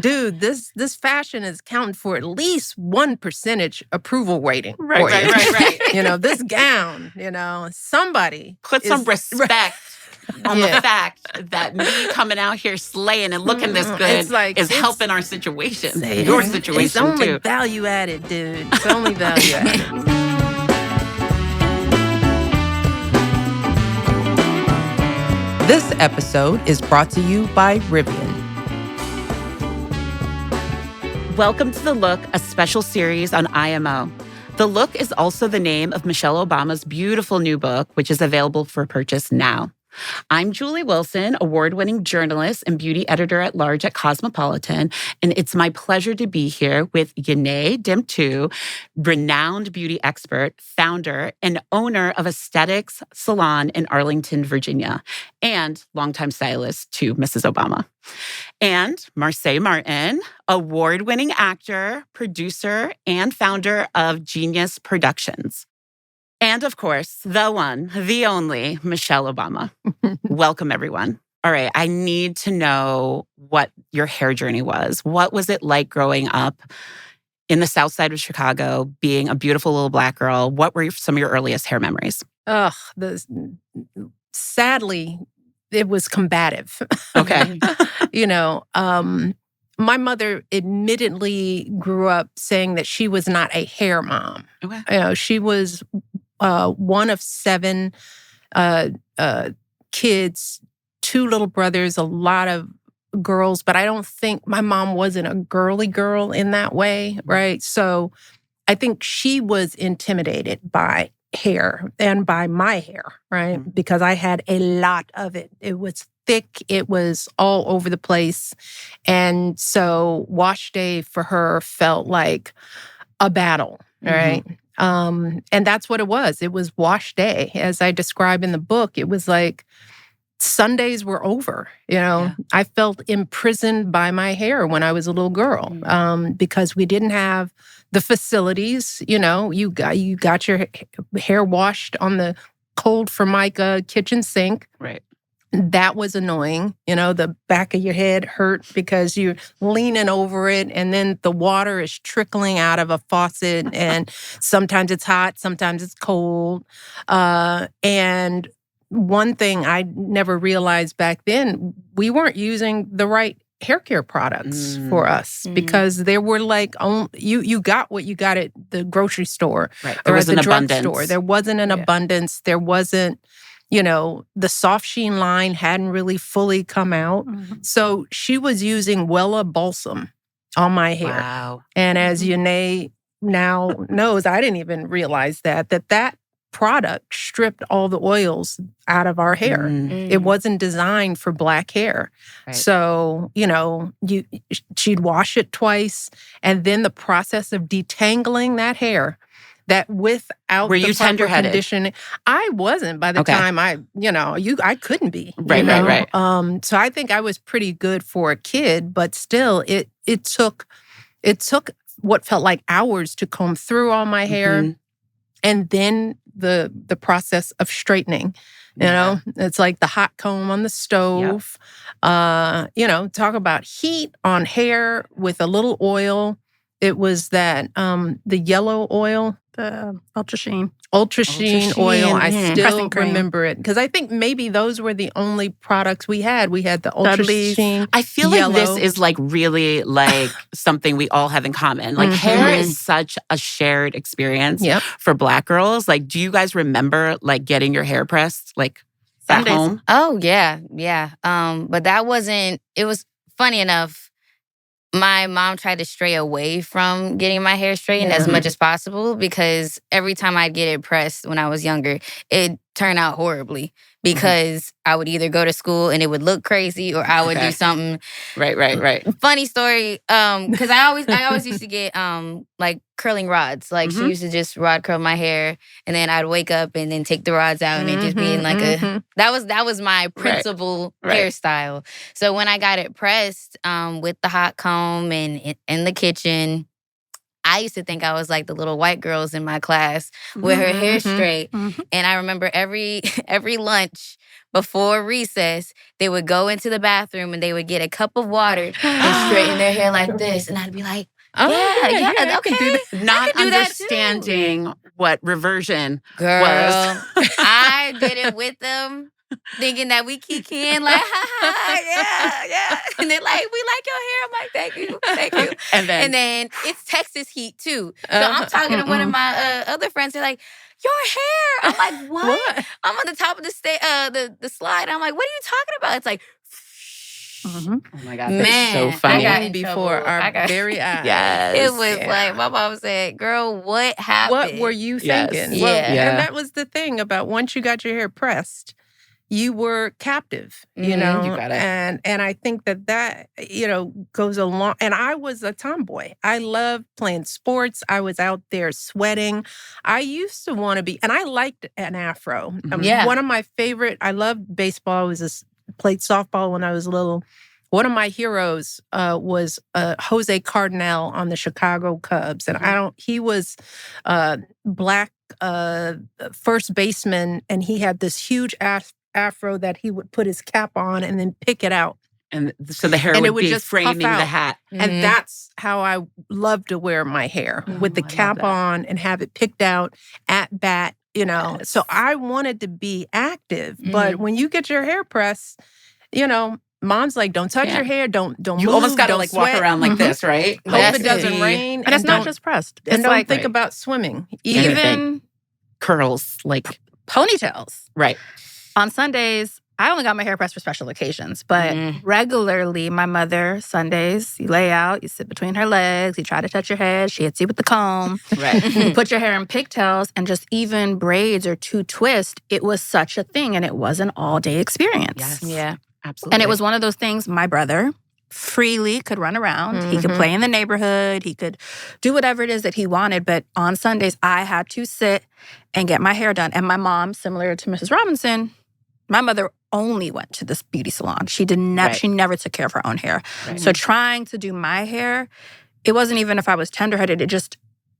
dude, this fashion is counting for at least 1% approval rating. Right. This gown, somebody Put some respect on the fact that me coming out here slaying and looking this good is helping our situation, your situation It's only too. value added, dude. It's only value added. This episode is brought to you by Rivian. Welcome to The Look, a special series on IMO. The Look is also the name of Michelle Obama's beautiful new book, which is available for purchase now. I'm Julie Wilson, award-winning journalist and beauty editor-at-large at Cosmopolitan, and it's my pleasure to be here with Yanae Dimtu, renowned beauty expert, founder, and owner of Aesthetics Salon in Arlington, Virginia, and longtime stylist to Mrs. Obama. And Marseille Martin, award-winning actor, producer, and founder of Genius Productions. And of course, the one, the only, Michelle Obama. Welcome, everyone. All right, I need to know what your hair journey was. What was it like growing up in the South Side of Chicago, being a beautiful little Black girl? What were some of your earliest hair memories? Sadly, it was combative. Okay. My mother admittedly grew up saying that she was not a hair mom. Okay. She was one of 7 kids, 2 little brothers, a lot of girls, but I don't think my mom wasn't a girly girl in that way, right? So I think she was intimidated by hair and by my hair, right? Mm-hmm. Because I had a lot of it. It was thick. It was all over the place. And so wash day for her felt like a battle, right? Mm-hmm. And that's what it was. It was wash day. As I describe in the book, it was like Sundays were over. Yeah. I felt imprisoned by my hair when I was a little girl, because we didn't have the facilities. You got your hair washed on the cold Formica kitchen sink. Right. That was annoying. The back of your head hurt because you're leaning over it and then the water is trickling out of a faucet and sometimes it's hot, sometimes it's cold. And one thing I never realized back then, we weren't using the right hair care products for us because there were you got what you got at the grocery store or at the drugstore. There wasn't an abundance. There wasn't, the soft sheen line hadn't really fully come out. Mm-hmm. So she was using Wella balsam on my hair. Wow. And as Yanae now knows, I didn't even realize that product stripped all the oils out of our hair. Mm. It wasn't designed for Black hair. Right. So, she'd wash it twice. And then the process of detangling that hair, that without were you tender-headed? Conditioning, I wasn't by the time I couldn't be. Right. So I think I was pretty good for a kid, but still, it took what felt like hours to comb through all my hair, and then the process of straightening. It's like the hot comb on the stove. Yep. Talk about heat on hair with a little oil. It was that the yellow oil. The Ultra Sheen oil. I still remember it because I think maybe those were the only products we had. We had the Ultra Sheen. I feel yellow. Like this is really something we all have in common. Like hair is such a shared experience for Black girls. Like, do you guys remember getting your hair pressed at home? Oh yeah. But that wasn't. It was funny enough. My mom tried to stray away from getting my hair straightened as much as possible because every time I'd get it pressed when I was younger, it turned out horribly because I would either go to school and it would look crazy or I would do something. Right. Funny story, because I always used to get curling rods. She used to just rod curl my hair and then I'd wake up and then take the rods out and it just being that was my principal hairstyle. So when I got it pressed with the hot comb and in the kitchen, I used to think I was like the little white girls in my class with her hair straight. And I remember every lunch before recess, they would go into the bathroom and they would get a cup of water and straighten their hair like this. And I'd be like, yeah, okay. Not understanding what reversion Girl, was. I did it with them, thinking that we kikiing like, yeah. And they're like, we like your hair. I'm like, thank you. And then it's Texas heat too. So I'm talking to one of my other friends. They're like, your hair. I'm like, what? I'm on the top of the slide. I'm like, what are you talking about? It's like, oh my God, man, that's so funny. I got before our very eyes. Yes. It was like, my mom said, girl, what happened? What were you thinking? Yeah. Well, and that was the thing about once you got your hair pressed, you were captive, you know? You got it. And I think that, you know, goes along. And I was a tomboy. I loved playing sports. I was out there sweating. I used to want to be, and I liked an afro. One of my favorite, I loved baseball. Played softball when I was little. One of my heroes was Jose Cardinal on the Chicago Cubs. And he was black first baseman, and he had this huge afro that he would put his cap on and then pick it out. And so the hair would be just framing the hat. And that's how I love to wear my hair, with the cap on and have it picked out at bat, you know. Yes. So I wanted to be active. But when you get your hair pressed, you know, mom's like, don't touch your hair, don't move, you almost got to like walk around like this, right? Hope it doesn't rain. And it's not just pressed. And It's don't like think about swimming. even curls, like ponytails. right. On Sundays, I only got my hair pressed for special occasions, but regularly, my mother, Sundays, you lay out, you sit between her legs, you try to touch your head, she hits you with the comb. Right. You put your hair in pigtails, and just even braids or two twists, it was such a thing, and it was an all-day experience. Yes. Yeah. Absolutely. And it was one of those things, my brother freely could run around. He could play in the neighborhood. He could do whatever it is that he wanted. But on Sundays, I had to sit and get my hair done. And my mom, similar to Mrs. Robinson, my mother only went to this beauty salon. She did not. She never took care of her own hair. Right. So trying to do my hair, it wasn't even if I was tenderheaded.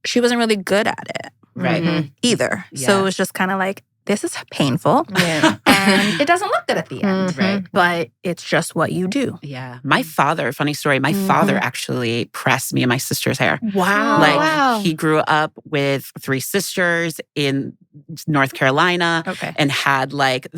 She wasn't really good at it either. Yeah. So it was just kind of like, this is painful. Yeah. And it doesn't look good at the end. Right. But it's just what you do. Yeah. My father, funny story, my father actually pressed me and my sister's hair. Wow. He grew up with 3 sisters in North Carolina and had like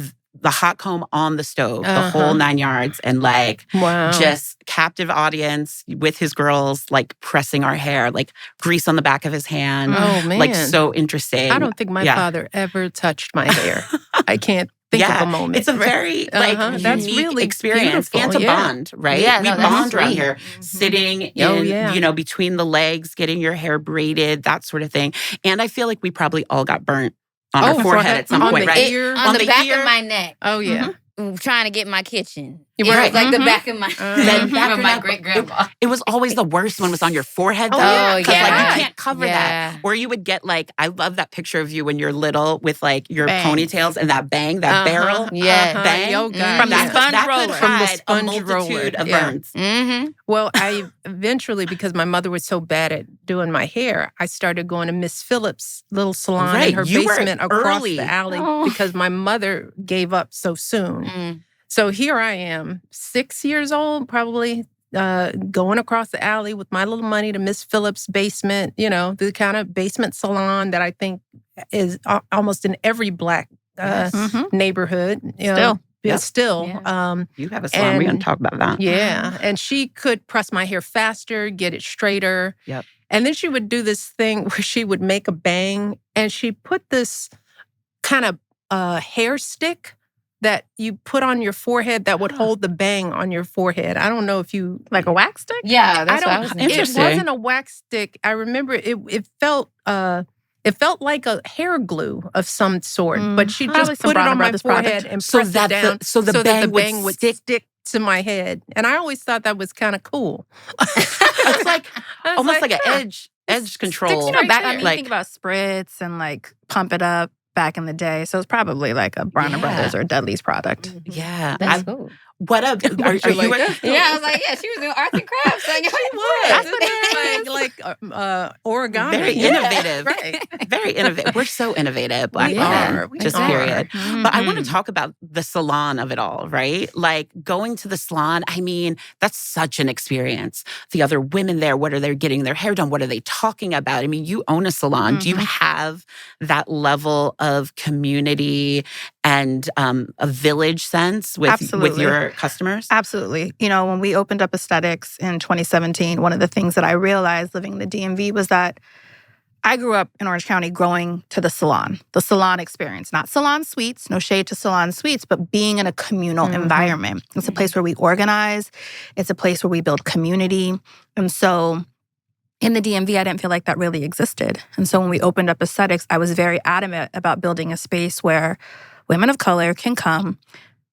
the hot comb on the stove, the whole 9 yards, and like just captive audience with his girls, like pressing our hair, like grease on the back of his hand. Oh, man. Like so interesting. I don't think my father ever touched my hair. I can't think of a moment. It's a very like that's unique really experience and to bond, right? Yeah, we bond around here, sitting in, you know, between the legs, getting your hair braided, that sort of thing. And I feel like we probably all got burnt on our forehead at some point, right? On the back of my neck. Oh, yeah. Trying to get my kitchen. It was like the back of my from my great-grandma. It was always the worst when it was on your forehead, though. Oh, Because like, you can't cover that. Or you would get like, I love that picture of you when you're little with like your ponytails and that bang, that barrel. Bang. From the sponge roller. From the sponge multitude of burns. Well, I eventually, because my mother was so bad at doing my hair, I started going to Miss Phillips' little salon in her basement across the alley because my mother gave up so soon. So here I am, 6 years old, probably going across the alley with my little money to Miss Phillips' basement, you know, the kind of basement salon that I think is almost in every Black neighborhood. You know, still. You have a salon. We're going to talk about that. Yeah. And she could press my hair faster, get it straighter. Yep. And then she would do this thing where she would make a bang, and she put this kind of hair stick that you put on your forehead that would hold the bang on your forehead. I don't know if you... Like a wax stick? Yeah, that's what I was thinking. It wasn't a wax stick. I remember it felt like a hair glue of some sort, but she just put it on my forehead and pressed it down so the bang would stick to my head. And I always thought that was kind of cool. It's like almost like an edge control. You know, you think about spritz and like pump it up. Back in the day. So it's probably like a Bronner Brothers or Dudley's product. Yeah. That's cool. What up? Are you I was like, she was doing arts and crafts. Like, she was. That's what it is. Like like origami. Very innovative. Right. Very innovative. We're so innovative, Black We women. are. We Just are. period. But I want to Mhm. talk about the salon of it all, right? Like going to the salon, I mean, that's such an experience. The other women there, what are they getting their hair done? What are they talking about? I mean, you own a salon. Do you have that level of community and a village sense with Absolutely. your customers? Absolutely. You know, when we opened up Aesthetics in 2017, one of the things that I realized living in the DMV was that I grew up in Orange County going to the salon experience, not salon suites, no shade to salon suites, but being in a communal environment. It's a place where we organize. It's a place where we build community. And so in the DMV, I didn't feel like that really existed. And so when we opened up Aesthetics, I was very adamant about building a space where women of color can come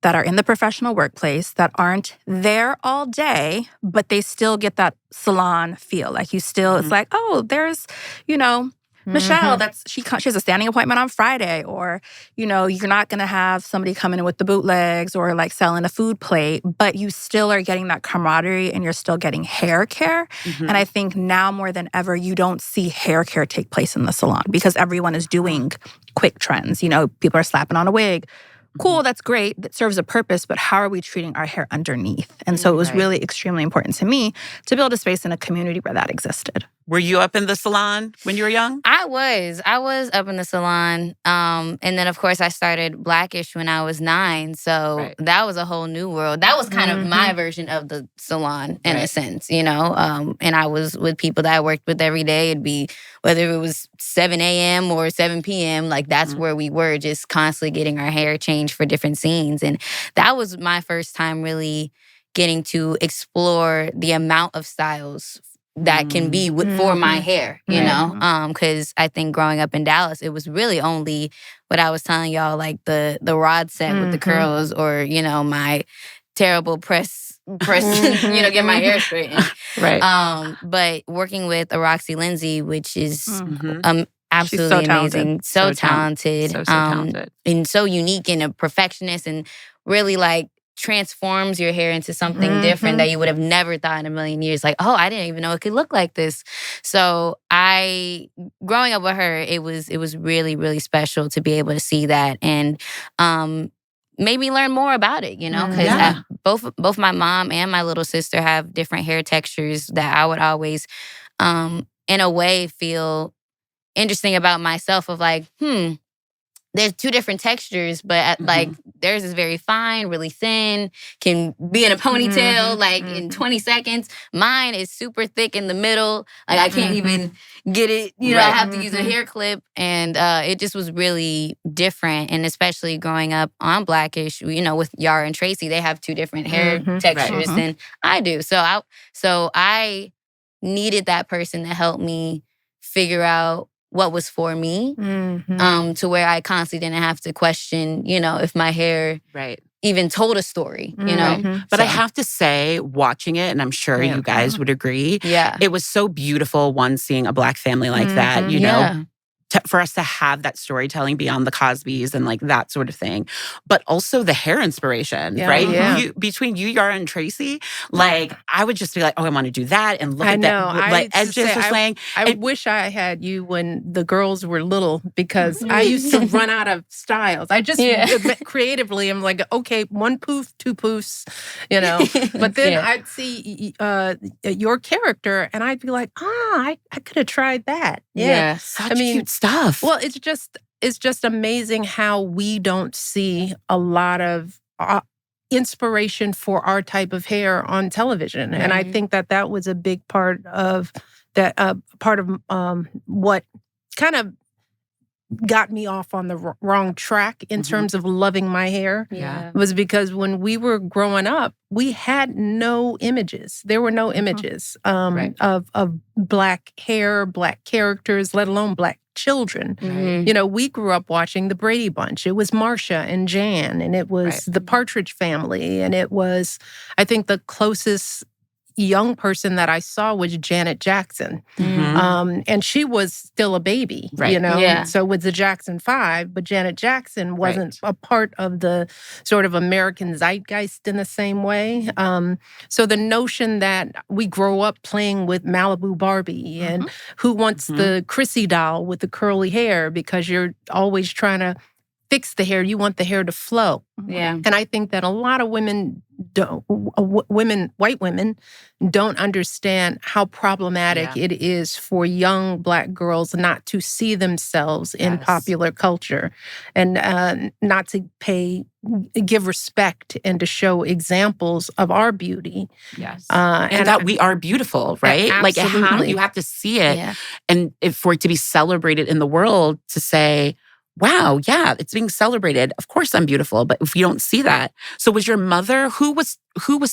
that are in the professional workplace, that aren't there all day, but they still get that salon feel. Like you still, it's like, oh, there's, you know, Michelle, she has a standing appointment on Friday. Or, you know, you're not going to have somebody coming in with the bootlegs or like selling a food plate, but you still are getting that camaraderie and you're still getting hair care. And I think now more than ever, you don't see hair care take place in the salon because everyone is doing quick trends. You know, people are slapping on a wig. Cool, that's great. That serves a purpose, but how are we treating our hair underneath? And so it was really extremely important to me to build a space in a community where that existed. Were you up in the salon when you were young? I was up in the salon. And then, of course, I started Blackish when I was 9. So that was a whole new world. That was kind of my version of the salon in a sense, you know. And I was with people that I worked with every day. It'd be whether it was 7 a.m. or 7 p.m., like that's where we were, just constantly getting our hair changed for different scenes. And that was my first time really getting to explore the amount of styles that can be for my hair, you know? Because I think growing up in Dallas, it was really only what I was telling y'all, like the rod set with the curls or, you know, my terrible press, you know, get my hair straightened. But working with Roxy Lindsay, which is absolutely so amazing, so talented, and so unique and a perfectionist and really like transforms your hair into something different that you would have never thought in a million years. Like, oh, I didn't even know it could look like this. So growing up with her, it was really, really special to be able to see that and made me learn more about it, you know, because both my mom and my little sister have different hair textures that I would always, in a way, feel interesting about myself of like, there's two different textures, but like theirs is very fine, really thin, can be in a ponytail like in 20 seconds. Mine is super thick in the middle. Like I can't even get it, you know, I have to use a hair clip. And it just was really different. And especially growing up on Blackish, you know, with Yara and Tracy, they have two different hair textures than I do. So I needed that person to help me figure out what was for me, to where I constantly didn't have to question, you know, if my hair even told a story, you know? But I have to say, watching it, and I'm sure you guys would agree, it was so beautiful, one, seeing a Black family like that, you know? For us to have that storytelling beyond the Cosbys and like that sort of thing. But also the hair inspiration, right? Between you, Yara, and Tracy, like I would just be like, oh, I want to do that and look at that. Like Ed just was saying. I wish I had you when the girls were little because I used to run out of styles. I just creatively, I'm like, okay, one poof, two poofs, you know. But then I'd see your character and I'd be like, I could have tried that. Such cute stuff. Well, it's just amazing how we don't see a lot of inspiration for our type of hair on television, and I think that was a big part of that. Part of what kind of got me off on the wrong track in terms of loving my hair was because when we were growing up, we had no images. There were no images of Black hair, Black characters, let alone Black children. You know, we grew up watching the Brady Bunch. It was Marsha and Jan, and it was the Partridge Family, and it was, I think, the closest young person that I saw was Janet Jackson. And she was still a baby, Right. you know? Yeah. So with the Jackson 5, but Janet Jackson wasn't a part of the sort of American zeitgeist in the same way. So the notion that we grow up playing with Malibu Barbie and who wants the Chrissy doll with the curly hair because you're always trying to fix the hair. You want the hair to flow. Yeah. And I think that a lot of women don't, white women, don't understand how problematic it is for young Black girls not to see themselves in popular culture and not to give respect and to show examples of our beauty. Yes. And that we are beautiful, right? Absolutely. You have to see it. And for it to be celebrated in the world, to say, wow, yeah, it's being celebrated. Of course I'm beautiful, but if you don't see that. So was your mother, who was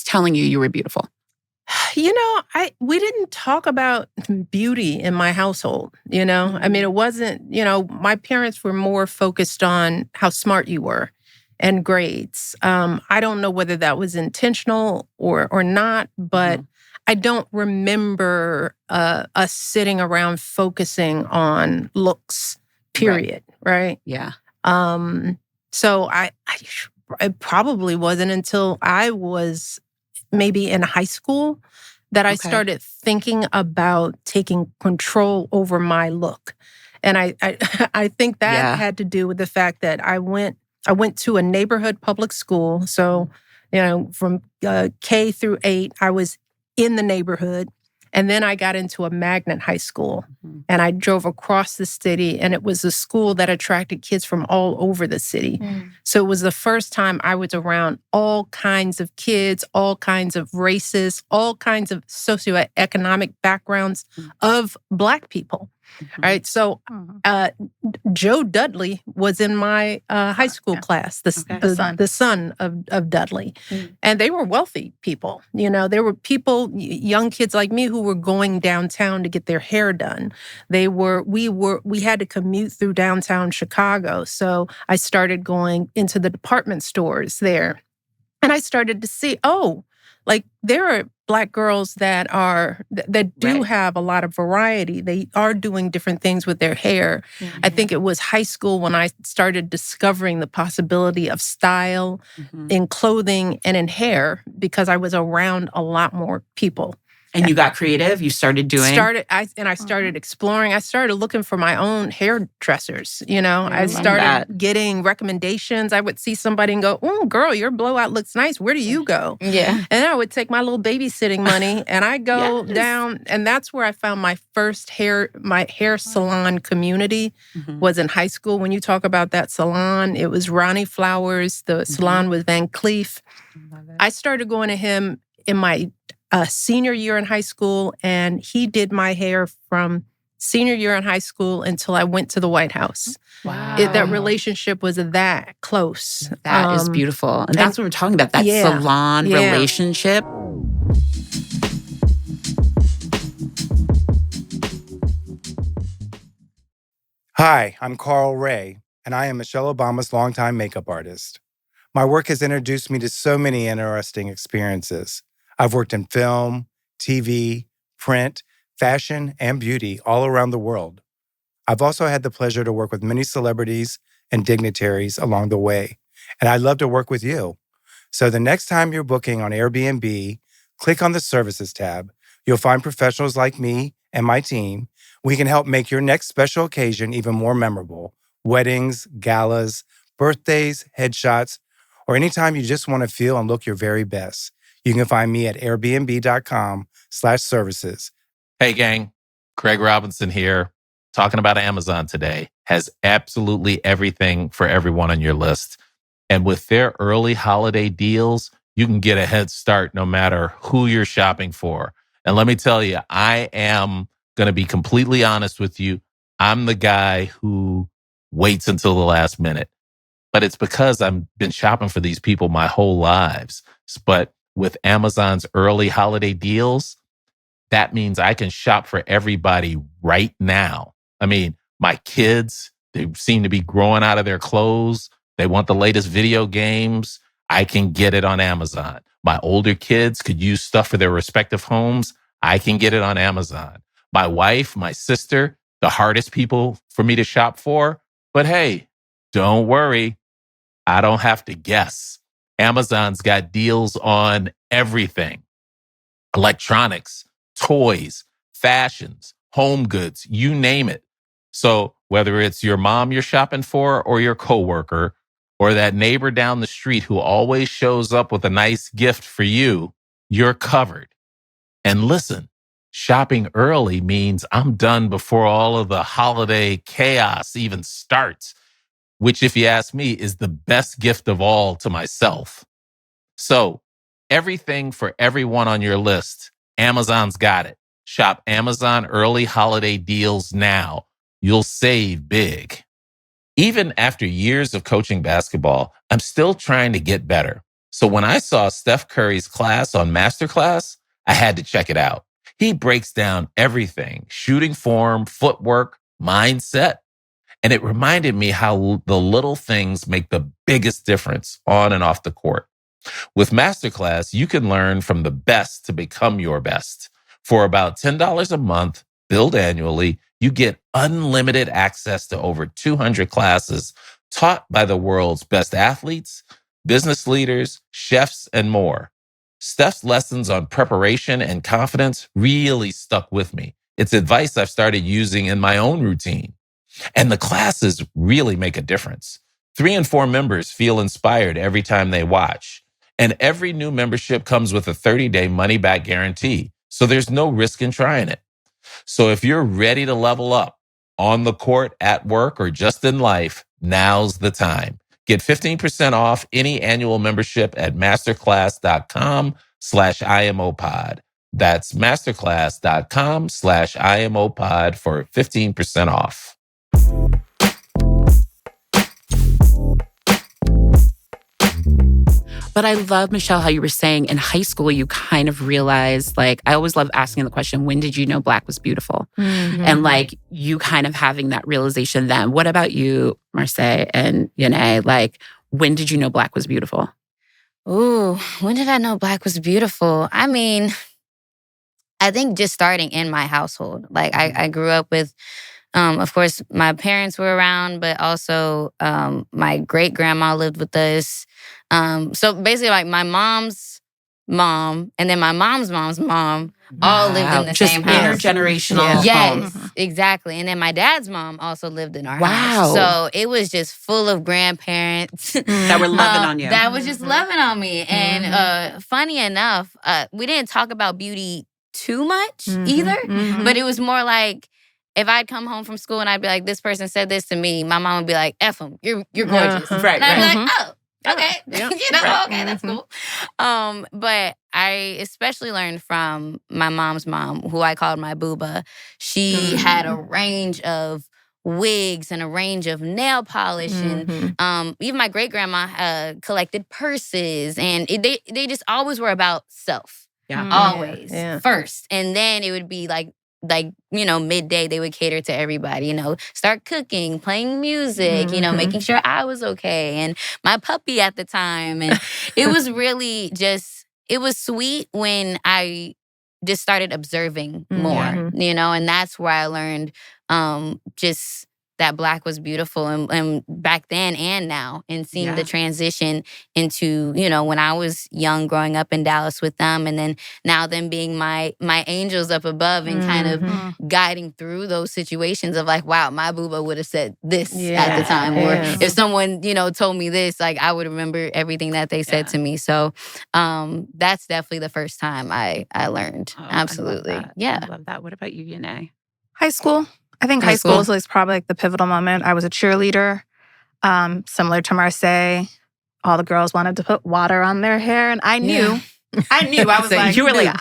telling you were beautiful? You know, we didn't talk about beauty in my household, you know? I mean, it wasn't, you know, my parents were more focused on how smart you were and grades. I don't know whether that was intentional or not, but I don't remember us sitting around focusing on looks, period, right? Yeah. So it probably wasn't until I was maybe in high school that I started thinking about taking control over my look. And I think that had to do with the fact that I went to a neighborhood public school. So, you know, from K through 8, I was in the neighborhood. And then I got into a magnet high school and I drove across the city, and it was a school that attracted kids from all over the city. So it was the first time I was around all kinds of kids, all kinds of races, all kinds of socioeconomic backgrounds of Black people. Right. So Joe Dudley was in my high school class, the son of Dudley. And they were wealthy people. You know, there were people, young kids like me, who were going downtown to get their hair done. We had to commute through downtown Chicago. So I started going into the department stores there. And I started to see, like there are Black girls that do have a lot of variety. They are doing different things with their hair. I think it was high school when I started discovering the possibility of style in clothing and in hair, because I was around a lot more people. And you got creative? You started doing? I started exploring. I started looking for my own hairdressers, you know. I started getting recommendations. I would see somebody and go, "Oh, girl, your blowout looks nice. Where do you go?" Yeah. And then I would take my little babysitting money and I go down. And that's where I found my first hair salon community was in high school. When you talk about that salon, it was Ronnie Flowers. The salon was Van Cleef. I started going to him in my senior year in high school, and he did my hair from senior year in high school until I went to the White House. Wow. That relationship was that close. That is beautiful. And that's what we're talking about, that salon relationship. Hi, I'm Carl Ray, and I am Michelle Obama's longtime makeup artist. My work has introduced me to so many interesting experiences. I've worked in film, TV, print, fashion, and beauty all around the world. I've also had the pleasure to work with many celebrities and dignitaries along the way, and I'd love to work with you. So the next time you're booking on Airbnb, click on the Services tab. You'll find professionals like me and my team. We can help make your next special occasion even more memorable. Weddings, galas, birthdays, headshots, or anytime you just want to feel and look your very best. You can find me at airbnb.com/services. Hey, gang. Craig Robinson here. Talking about Amazon today. Has absolutely everything for everyone on your list. And with their early holiday deals, you can get a head start no matter who you're shopping for. And let me tell you, I am going to be completely honest with you. I'm the guy who waits until the last minute. But it's because I've been shopping for these people my whole lives. But with Amazon's early holiday deals, that means I can shop for everybody right now. I mean, my kids, they seem to be growing out of their clothes. They want the latest video games. I can get it on Amazon. My older kids could use stuff for their respective homes. I can get it on Amazon. My wife, my sister, the hardest people for me to shop for. But hey, don't worry. I don't have to guess. Amazon's got deals on everything. Electronics, toys, fashions, home goods, you name it. So whether it's your mom you're shopping for or your coworker or that neighbor down the street who always shows up with a nice gift for you, you're covered. And listen, shopping early means I'm done before all of the holiday chaos even starts, which, if you ask me, is the best gift of all to myself. So everything for everyone on your list, Amazon's got it. Shop Amazon early holiday deals now. You'll save big. Even after years of coaching basketball, I'm still trying to get better. So when I saw Steph Curry's class on Masterclass, I had to check it out. He breaks down everything: shooting form, footwork, mindset. And it reminded me how the little things make the biggest difference on and off the court. With Masterclass, you can learn from the best to become your best. For about $10 a month, billed annually, you get unlimited access to over 200 classes taught by the world's best athletes, business leaders, chefs, and more. Steph's lessons on preparation and confidence really stuck with me. It's advice I've started using in my own routine. And the classes really make a difference. 3 and 4 members feel inspired every time they watch. And every new membership comes with a 30-day money-back guarantee. So there's no risk in trying it. So if you're ready to level up on the court, at work, or just in life, now's the time. Get 15% off any annual membership at masterclass.com/IMOpod. That's masterclass.com/IMOpod for 15% off. But I love, Michelle, how you were saying in high school, you kind of realized, like, I always love asking the question, when did you know Black was beautiful? Mm-hmm. And like you kind of having that realization then. What about you, Marseille and Yanae? Like, when did you know Black was beautiful? Ooh, when did I know Black was beautiful? I mean, I think just starting in my household. Like I grew up with, of course, my parents were around, but also my great-grandma lived with us. So basically, like my mom's mom and then my mom's mom all lived in the same house. Intergenerational Yes, home. exactly. And then my dad's mom also lived in our Wow. house. So it was just full of grandparents That were loving on you. That was just loving on me. And funny enough, we didn't talk about beauty too much either, but it was more like, if I'd come home from school and I'd be like, this person said this to me, my mom would be like, F them, you're gorgeous. Right, And I'd be right. like, oh, okay. Yep. Okay, that's cool. But I especially learned from my mom's mom, who I called my booba. She had a range of wigs and a range of nail polish. And even my great-grandma collected purses. And they just always were about self. Yeah. Always. Yeah. First. And then it would be like, midday, they would cater to everybody, start cooking, playing music, making sure I was okay. And my puppy at the time. And it was really it was sweet when I just started observing more, and that's where I learned just that Black was beautiful. And back then and now, and seeing the transition into, when I was young, growing up in Dallas with them, and then now them being my angels up above and kind of guiding through those situations of like, wow, my booba would have said this at the time. Or if someone, told me this, like I would remember everything that they said to me. So that's definitely the first time I learned. Absolutely. I love that. What about you, Yanae? High school. I think high school is probably like the pivotal moment. I was a cheerleader, similar to Marseille. All the girls wanted to put water on their hair, and I knew. I was So like, you were like,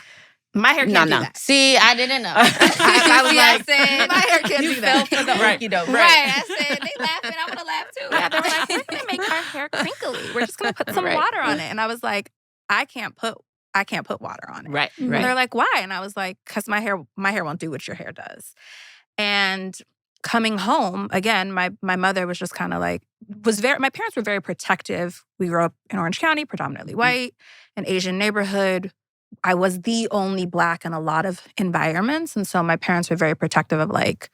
my hair can't do no. that. See, I didn't know. I was like, I said, my hair can't do that. for the okie doke. Right. I said, they laughing, I'm going to laugh too. Yeah, they were like, we're going to make our hair crinkly. We're just going to put some water on it. And I was like, I can't put water on it. Right. And they're like, why? And I was like, because my hair won't do what your hair does. And coming home, again, my mother was just kind of like, my parents were very protective. We grew up in Orange County, predominantly white, an Asian neighborhood. I was the only Black in a lot of environments. And so my parents were very protective of like,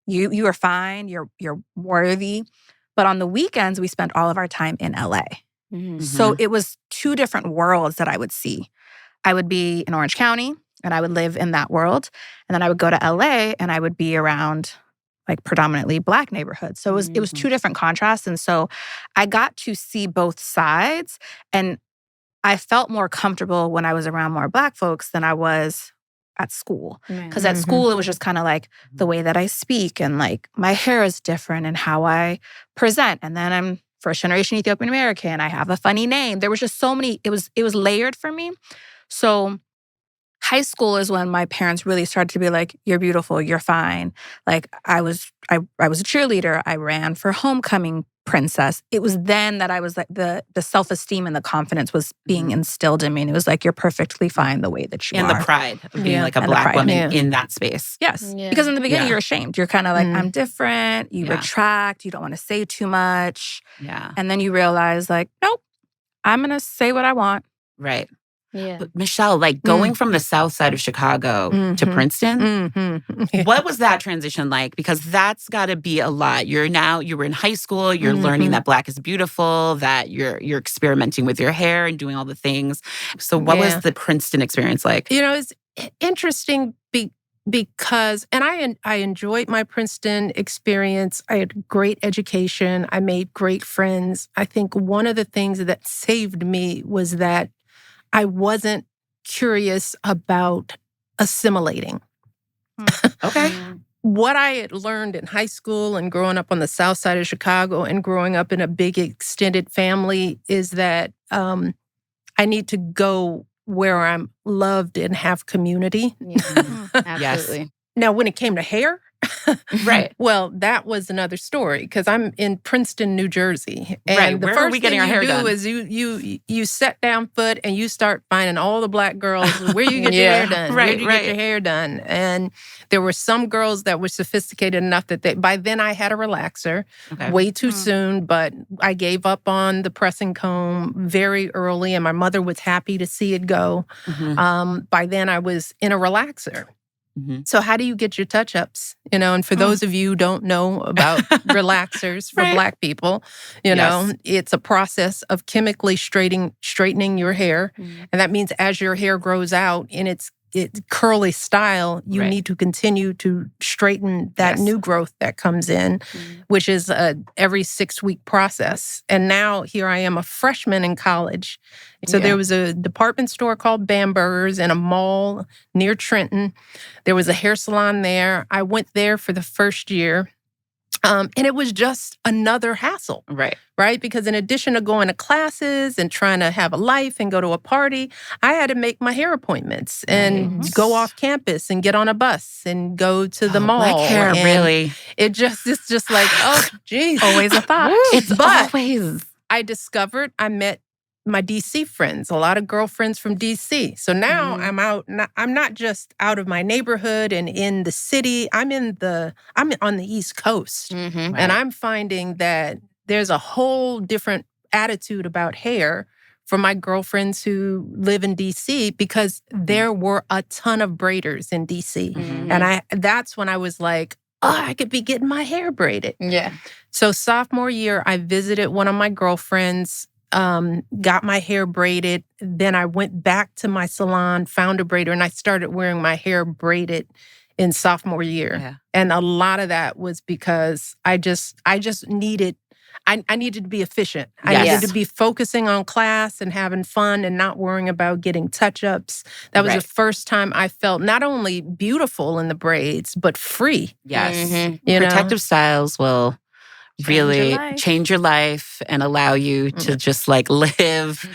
you are fine, you're worthy. But on the weekends, we spent all of our time in LA. Mm-hmm. So it was two different worlds that I would see. I would be in Orange County and I would live in that world. And then I would go to LA and I would be around like predominantly Black neighborhoods. So it was two different contrasts. And so I got to see both sides. And I felt more comfortable when I was around more Black folks than I was at school. Because at school, it was just kind of like the way that I speak and like my hair is different and how I present. And then I'm first generation Ethiopian American. I have a funny name. There was just so many, it was layered for me. So high school is when my parents really started to be like, you're beautiful, you're fine. Like I was a cheerleader. I ran for homecoming princess. It was then that I was like the self-esteem and the confidence was being instilled in me. And it was like, you're perfectly fine the way that you are. And the pride of being like a And Black woman Yeah. in that space. Yes. Yeah. Because in the beginning, Yeah. you're ashamed. You're kind of like, I'm different. You Yeah. retract. You don't want to say too much. Yeah. And then you realize like, nope, I'm going to say what I want. Right. Yeah. But Michelle, like going from the south side of Chicago to Princeton, what was that transition like? Because that's got to be a lot. You were in high school, you're learning that Black is beautiful, that you're experimenting with your hair and doing all the things. So what was the Princeton experience like? You know, it's interesting because, and I enjoyed my Princeton experience. I had great education. I made great friends. I think one of the things that saved me was that I wasn't curious about assimilating. Okay. What I had learned in high school and growing up on the south side of Chicago and growing up in a big extended family is that I need to go where I'm loved and have community. Yeah. Absolutely. Now, when it came to hair, Right. well, that was another story because I'm in Princeton, New Jersey. And Right. the Where first are we getting thing our hair you do done? is you set down foot and you start finding all the Black girls where you get your hair done. Right, Where do you get your hair done? And there were some girls that were sophisticated enough that by then I had a relaxer Okay. way too soon, but I gave up on the pressing comb very early and my mother was happy to see it go. By then I was in a relaxer. So how do you get your touch-ups? You know, and for those of you who don't know about relaxers for Black people, you know, it's a process of chemically straightening your hair. And that means as your hair grows out in its curly style, you need to continue to straighten that new growth that comes in, which is a every 6-week process. And now here I am, a freshman in college. So there was a department store called Bamberger's in a mall near Trenton. There was a hair salon there. I went there for the first year. And it was just another hassle. Right? Because in addition to going to classes and trying to have a life and go to a party, I had to make my hair appointments and go off campus and get on a bus and go to the mall. Black hair, and really. it's just like, oh, geez. Always a thought. Always. I met my DC friends, a lot of girlfriends from DC. So now I'm out. I'm not just out of my neighborhood and in the city. I'm on the East Coast, and I'm finding that there's a whole different attitude about hair from my girlfriends who live in DC because there were a ton of braiders in DC, and that's when I was like, oh, I could be getting my hair braided. Yeah. So sophomore year, I visited one of my girlfriends. Got my hair braided. Then I went back to my salon, found a braider, and I started wearing my hair braided in sophomore year. Yeah. And a lot of that was because I just needed, I needed to be efficient. I needed to be focusing on class and having fun and not worrying about getting touch-ups. That was the first time I felt not only beautiful in the braids, but free. Yes. You know? Protective styles will really life. change your life and allow you to just like live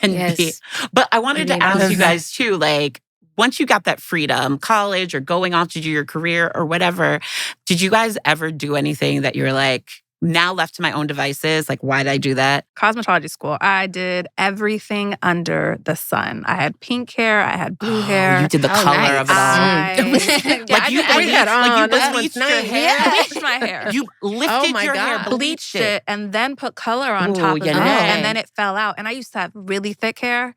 and be. But I wanted to ask you guys too, like, once you got that freedom, college or going off to do your career or whatever, did you guys ever do anything that you're like, now left to my own devices, like, why did I do that? Cosmetology school. I did everything under the sun. I had pink hair. I had blue hair. You did the color nice. of it all. Like you bleached your hair. Yeah, bleached my hair. You lifted my your hair, God. bleached it. and then put color on top of it, and then it fell out. And I used to have really thick hair,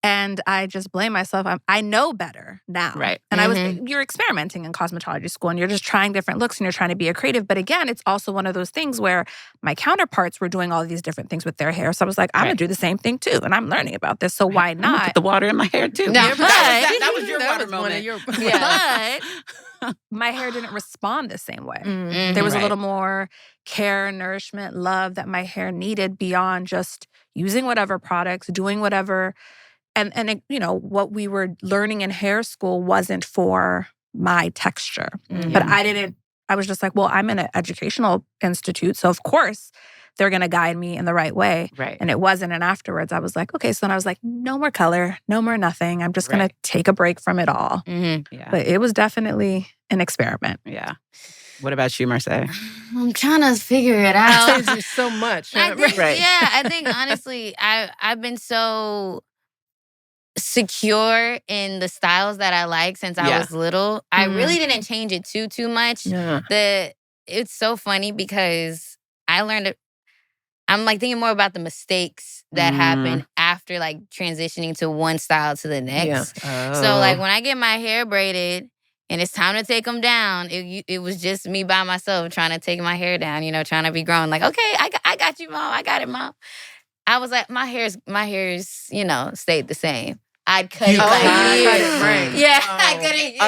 and I just blame myself. I know better now, Right? And you're experimenting in cosmetology school, and you're just trying different looks, and you're trying to be a creative. But again, it's also one of those things where my counterparts were doing all these different things with their hair, so I was like, I'm gonna do the same thing too, and I'm learning about this. So why I'm gonna not? put the water in my hair too. No, that was your water one moment. of your But my hair didn't respond the same way. There was a little more care, nourishment, love that my hair needed beyond just using whatever products, doing whatever. And it, what we were learning in hair school wasn't for my texture. But I was just like, well, I'm in an educational institute, so of course they're going to guide me in the right way. Right. And it wasn't. And afterwards I was like, okay. So then I was like, no more color, no more nothing. I'm just going to take a break from it all. Yeah. But it was definitely an experiment. Yeah. What about you, Marseille? I'm trying to figure it out. There's so much. I think, Right. I think honestly, I've been so secure in the styles that I like since I was little. I really didn't change it too much. Yeah. It's so funny because I learned it. I'm like thinking more about the mistakes that happen after like transitioning to one style to the next. Yeah. So like when I get my hair braided and it's time to take them down, it was just me by myself trying to take my hair down, trying to be grown. Like, okay, I got you, Mom. I got it, Mom. I was like, my hair's, stayed the same. I'd cut it here. Yeah, I cut it here.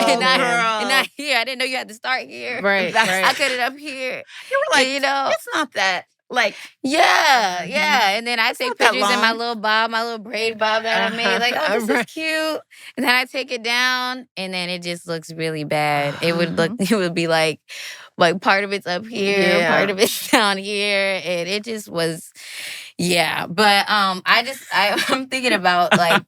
And not here. I didn't know you had to start here. Right. I cut it up here. You were like, it's not that. Like, yeah. And then I take pictures in my little braid bob that I made. Like, oh, this is cute. And then I take it down, and then it just looks really bad. It would be like part of it's up here, part of it's down here, and it just was, But I'm thinking about like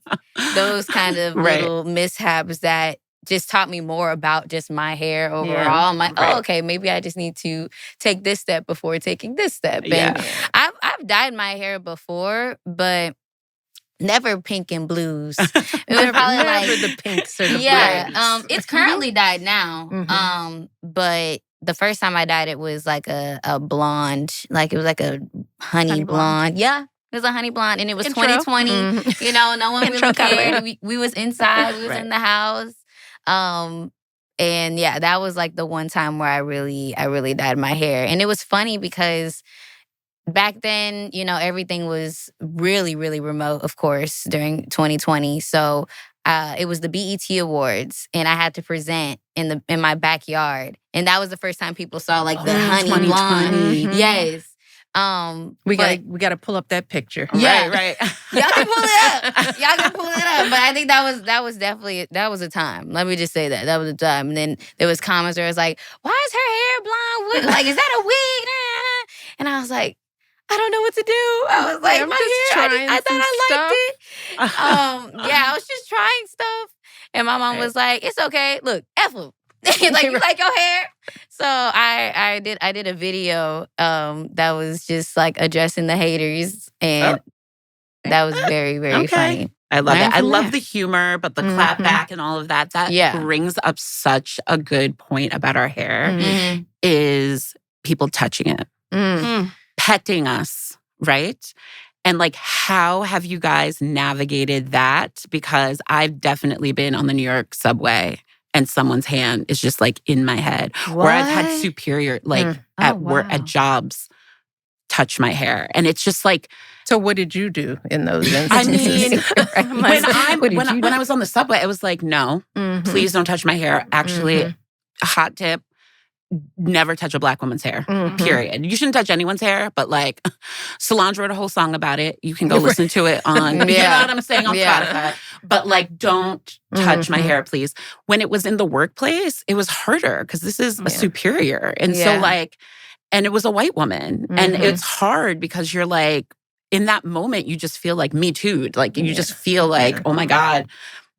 those kind of little mishaps that just taught me more about just my hair overall. I'm like, oh, okay, maybe I just need to take this step before taking this step. And I've dyed my hair before, but never pink and blues. It was probably never like the pinks or the braids. It's currently dyed now. But the first time I dyed it was like a blonde, like it was like a honey blonde. Yeah. It was a honey blonde, and it was 2020. No one really cared. We was inside. We was in the house. And that was like the one time where I really dyed my hair. And it was funny because back then, everything was really, really remote, of course, during 2020. So it was the BET Awards, and I had to present in my backyard. And that was the first time people saw like the honey blonde. Yes. We got to pull up that picture. Yeah, right. Y'all can pull it up. But I think that was definitely a time. Let me just say that was a time. And then there was comments where it was like, "Why is her hair blonde? Like, is that a wig?" And I was like, I don't know what to do. I was like, my hair. I thought I liked it. I was just trying stuff, and my mom was like, "It's okay. Look, F them." Like, you like your hair? So I did a video that was just like addressing the haters, and that was very, very funny. I love it. I love the humor, but the clap back and all of that. That brings up such a good point about our hair is people touching it, petting us, right? And like, how have you guys navigated that? Because I've definitely been on the New York subway and someone's hand is just like in my head. Where I've had superior, like at work, at jobs, touch my hair. And it's just like. So what did you do in those instances? I mean, when I was on the subway, I was like, no, please don't touch my hair. Actually, a hot tip. Never touch a Black woman's hair, period. You shouldn't touch anyone's hair, but like Solange wrote a whole song about it. You can go listen to it on, you know what I'm saying, on Spotify. But like, don't touch my hair, please. When it was in the workplace, it was harder because this is a superior. And so like, and it was a white woman. And it's hard because you're like, in that moment, you just feel like Me Too. Like, you just feel like, oh my God.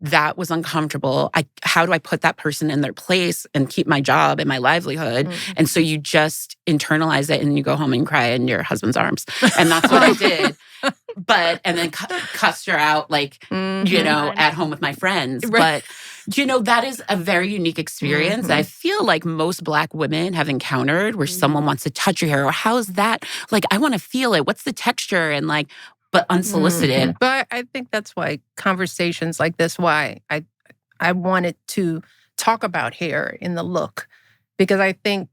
that was uncomfortable. How do I put that person in their place and keep my job and my livelihood? Mm-hmm. And so you just internalize it and you go home and cry in your husband's arms. And that's what I did. And then cussed her out, like, at home with my friends. Right. But, that is a very unique experience that I feel like most Black women have encountered where someone wants to touch your hair or how's that? Like, I want to feel it. What's the texture? And like, but unsolicited. But I think that's why conversations like this, why I wanted to talk about hair in the look, because I think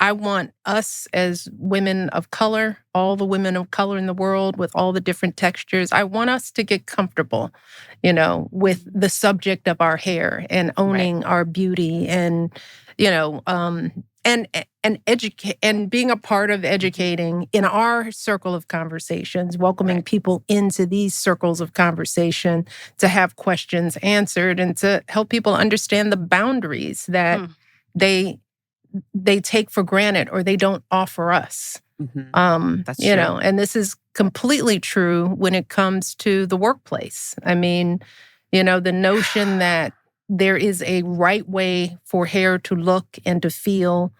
I want us as women of color, all the women of color in the world with all the different textures, I want us to get comfortable, with the subject of our hair and owning our beauty and, and educate and being a part of educating in our circle of conversations, welcoming people into these circles of conversation to have questions answered and to help people understand the boundaries that they take for granted or they don't offer us. That's true. And this is completely true when it comes to the workplace. I mean, the notion that there is a right way for hair to look and to feel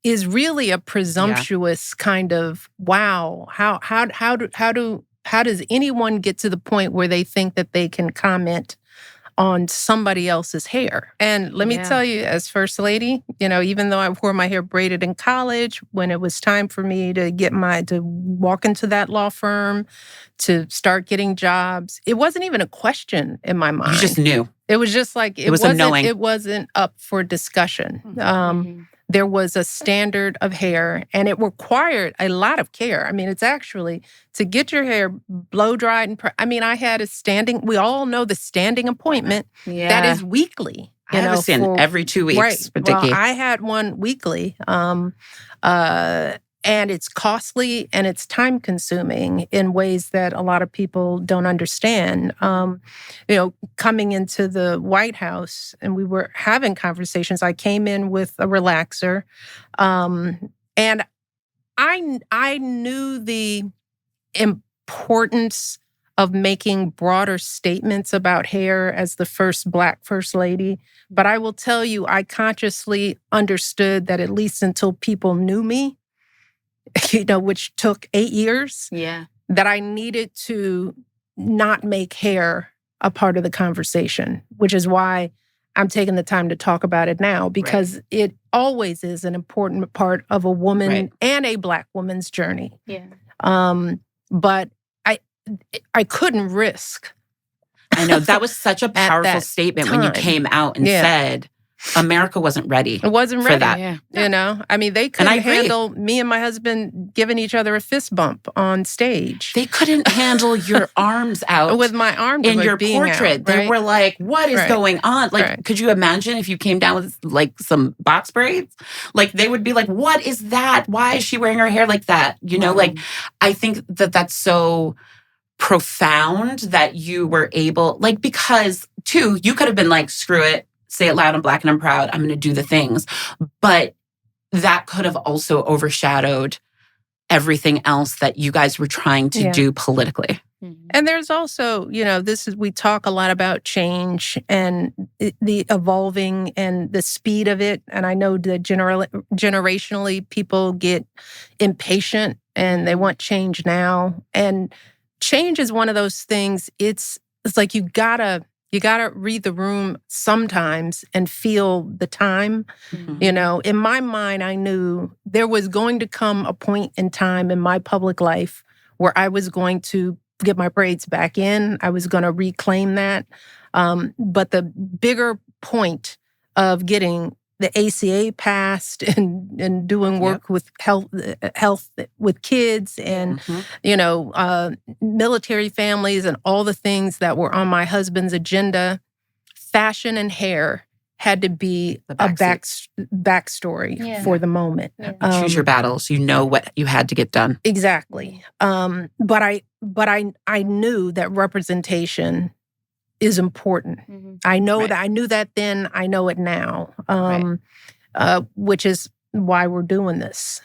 is really a presumptuous kind of, wow, how does anyone get to the point where they think that they can comment on somebody else's hair? And let me tell you, as First Lady, even though I wore my hair braided in college, when it was time for me to to walk into that law firm, to start getting jobs, it wasn't even a question in my mind. You just knew. It was just like, it was a knowing. It wasn't up for discussion. There was a standard of hair and it required a lot of care. I mean, it's actually to get your hair blow dried. I had we all know the standing appointment that is weekly. I understand every 2 weeks. Right. Ridiculous. Well, I had one weekly. And it's costly and it's time consuming in ways that a lot of people don't understand. Coming into the White House and we were having conversations, I came in with a relaxer. And I knew the importance of making broader statements about hair as the first Black First Lady. But I will tell you, I consciously understood that at least until people knew me, which took 8 years, that I needed to not make hair a part of the conversation, which is why I'm taking the time to talk about it now, because it always is an important part of a woman and a Black woman's journey. But I couldn't risk. I know, that was such a powerful statement when you came out and said, America wasn't ready. It wasn't ready for that. They couldn't handle me and my husband giving each other a fist bump on stage. They couldn't handle your arms out with my arms in your portrait. Out, They were like, "What is going on?" Like, could you imagine if you came down with like some box braids? Like, they would be like, "What is that? Why is she wearing her hair like that?" Like, I think that that's so profound that you were able, like, because too, you could have been like, "Screw it. Say it loud, I'm Black and I'm proud. I'm going to do the things." But that could have also overshadowed everything else that you guys were trying to do politically. And there's also, we talk a lot about change and the evolving and the speed of it. And I know that generationally people get impatient and they want change now. And change is one of those things. It's like you gotta read the room sometimes and feel the time. In my mind, I knew there was going to come a point in time in my public life where I was going to get my braids back in. I was going to reclaim that. But the bigger point of getting the ACA passed and doing work with health with kids and, military families and all the things that were on my husband's agenda, fashion and hair had to be a backstory for the moment. Choose your battles. You know what you had to get done. Exactly. But I knew that representation is important. I know that. I knew that then. I know it now. Which is why we're doing this.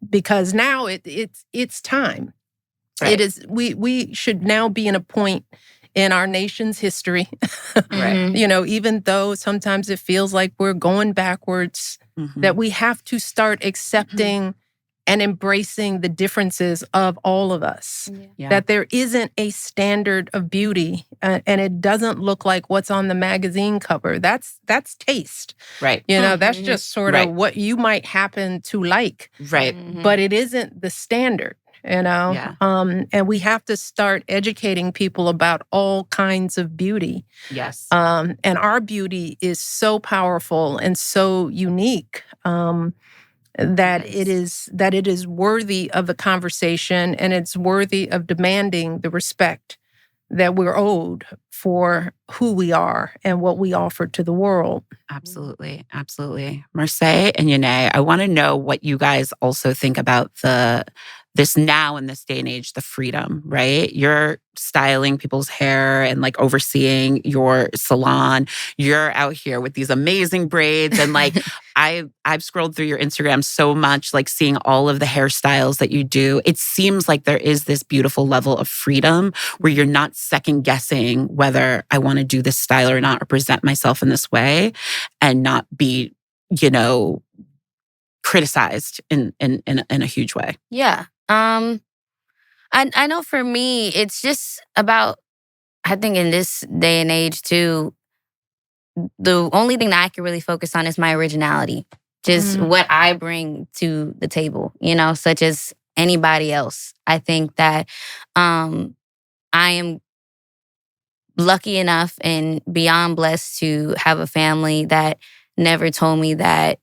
Because now it's time. It is. We should now be in a point in our nation's history. Right. You know, even though sometimes it feels like we're going backwards, that we have to start accepting and embracing the differences of all of us. Yeah. That there isn't a standard of beauty, and it doesn't look like what's on the magazine cover. That's taste. Right. You know, that's just sort of Right. what you might happen to like. Right. But it isn't the standard, you know? Yeah. And we have to start educating people about all kinds of beauty. Yes. And our beauty is so powerful and so unique. That it is worthy of the conversation, and it's worthy of demanding the respect that we're owed for who we are and what we offer to the world. Absolutely. Absolutely. Marseille and Yanae, I want to know what you guys also think about this now in this day and age, the freedom, right? You're styling people's hair and like overseeing your salon. You're out here with these amazing braids. And like, I've scrolled through your Instagram so much, like seeing all of the hairstyles that you do. It seems like there is this beautiful level of freedom where you're not second guessing whether I want to do this style or not, or present myself in this way and not be, you know, criticized in a huge way. Yeah. I know for me, it's just about, I think in this day and age too, the only thing that I can really focus on is my originality. Just what I bring to the table, you know, such as anybody else. I think that I am lucky enough and beyond blessed to have a family that never told me that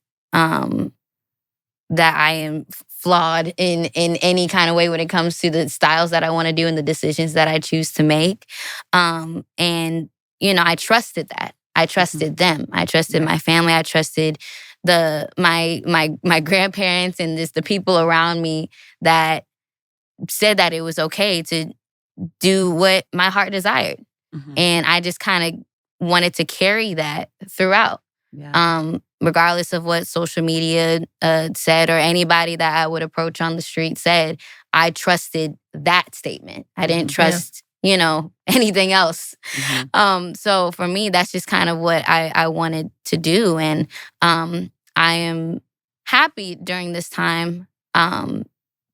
that I am flawed in any kind of way when it comes to the styles that I want to do and the decisions that I choose to make. And, you know, I trusted that. I trusted them. I trusted my family. I trusted my grandparents and just the people around me that said that it was okay to do what my heart desired. And I just kind of wanted to carry that throughout. Yeah. Regardless of what social media said or anybody that I would approach on the street said, I trusted that statement. I didn't trust, you know, anything else. So for me, that's just kind of what I wanted to do. And I am happy during this time.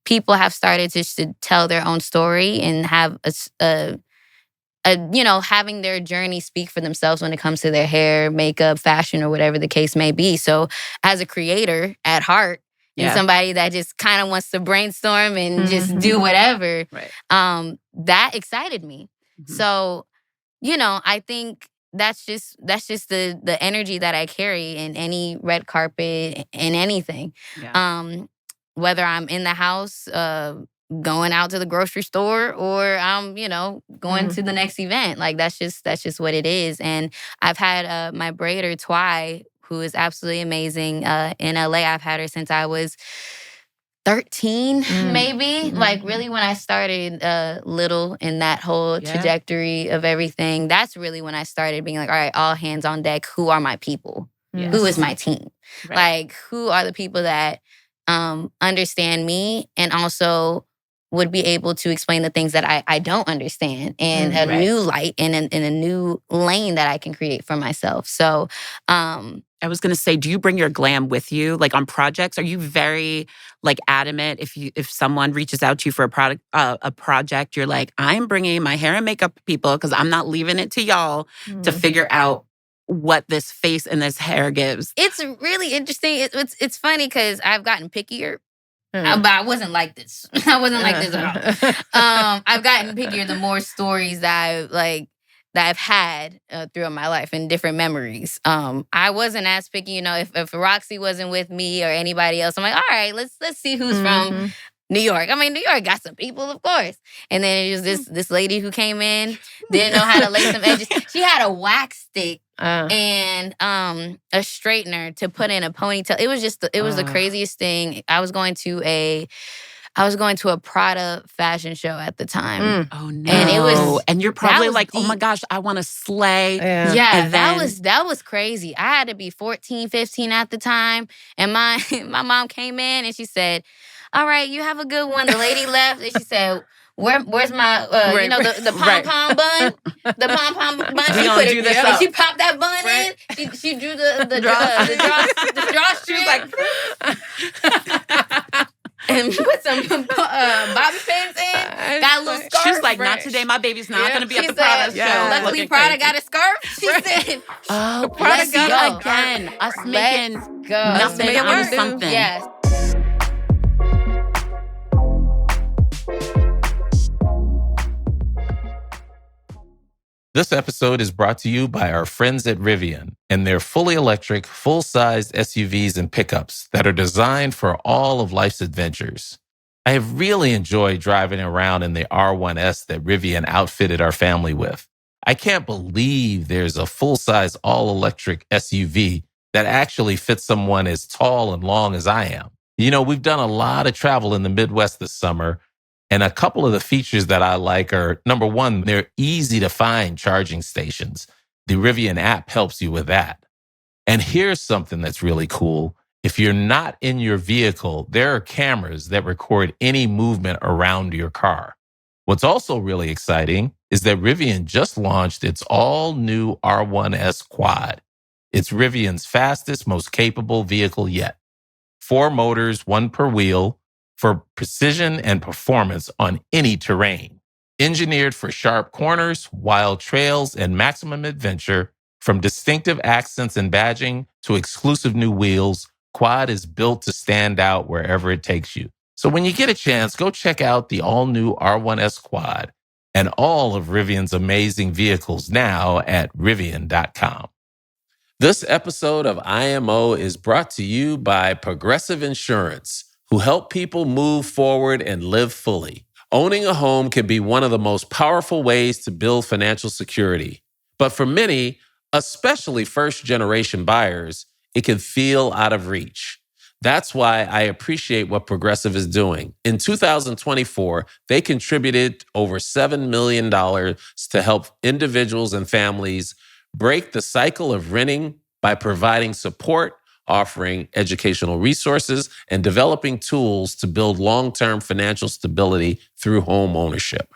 People have started to tell their own story and have you know, having their journey speak for themselves when it comes to their hair, makeup, fashion, or whatever the case may be. So as a creator at heart, and somebody that just kind of wants to brainstorm and just do whatever, that excited me. So, you know, I think that's just the energy that I carry in any red carpet, in anything. Whether I'm in the house, going out to the grocery store, or I'm, you know, going to the next event. Like that's just what it is. And I've had my braider Twy, who is absolutely amazing in LA. I've had her since I was 13, maybe. Like really when I started little in that whole trajectory of everything, that's really when I started being like, all right, all hands on deck. Who are my people? Who is my team? Like who are the people that understand me and also would be able to explain the things that I don't understand in a new light and in a new lane that I can create for myself. So I was going to say, do you bring your glam with you, like on projects? Are you very like adamant if someone reaches out to you for a project, you're like, I'm bringing my hair and makeup people because I'm not leaving it to y'all to figure out what this face and this hair gives? It's really interesting. It's funny because I've gotten pickier. But I wasn't like this. I wasn't like this at all. I've gotten pickier the more stories that I've had throughout my life and different memories. I wasn't as picky, you know. If Roxy wasn't with me or anybody else, I'm like, all right, let's see who's from New York. I mean, New York got some people, of course. And then it was this lady who came in, didn't know how to lay some edges. She had a wax stick and a straightener to put in a ponytail. It was just the craziest thing. I was going to a Prada fashion show at the time. Oh no! And you're probably like, deep. oh my gosh, I want to slay. Yeah, that was crazy. I had to be 14, 15 at the time, and my mom came in and she said, "All right, you have a good one." The lady left and she said, Where's my, Right, the right. pom-pom bun? The pom-pom bun. We She gonna put do it, this and up. she popped that bun Right. in. She drew the drawstring. And put some bobby pins in. Got a little scarf. She's like, not Right. today. My baby's not Yeah. going to be She at the said, Prada show. luckily looking Prada crazy. got a scarf. She said, Oh, Prada let's got go. a Again. Us making let's go. nothing make it out of work. something. Yes. This episode is brought to you by our friends at Rivian and their fully electric, full-sized SUVs and pickups that are designed for all of life's adventures. I have really enjoyed driving around in the R1S that Rivian outfitted our family with. I can't believe there's a full-size, all-electric SUV that actually fits someone as tall and long as I am. You know, we've done a lot of travel in the Midwest this summer, and a couple of the features that I like are, number one, they're easy to find charging stations. The Rivian app helps you with that. And here's something that's really cool. If you're not in your vehicle, there are cameras that record any movement around your car. What's also really exciting is that Rivian just launched its all-new R1S Quad. It's Rivian's fastest, most capable vehicle yet. 4 motors, 1 per wheel, for precision and performance on any terrain. Engineered for sharp corners, wild trails, and maximum adventure, from distinctive accents and badging to exclusive new wheels, Quad is built to stand out wherever it takes you. So when you get a chance, go check out the all-new R1S Quad and all of Rivian's amazing vehicles now at Rivian.com. This episode of IMO is brought to you by Progressive Insurance, who help people move forward and live fully. Owning a home can be one of the most powerful ways to build financial security. But for many, especially first-generation buyers, it can feel out of reach. That's why I appreciate what Progressive is doing. In 2024, they contributed over $7 million to help individuals and families break the cycle of renting by providing support, offering educational resources, and developing tools to build long-term financial stability through home ownership.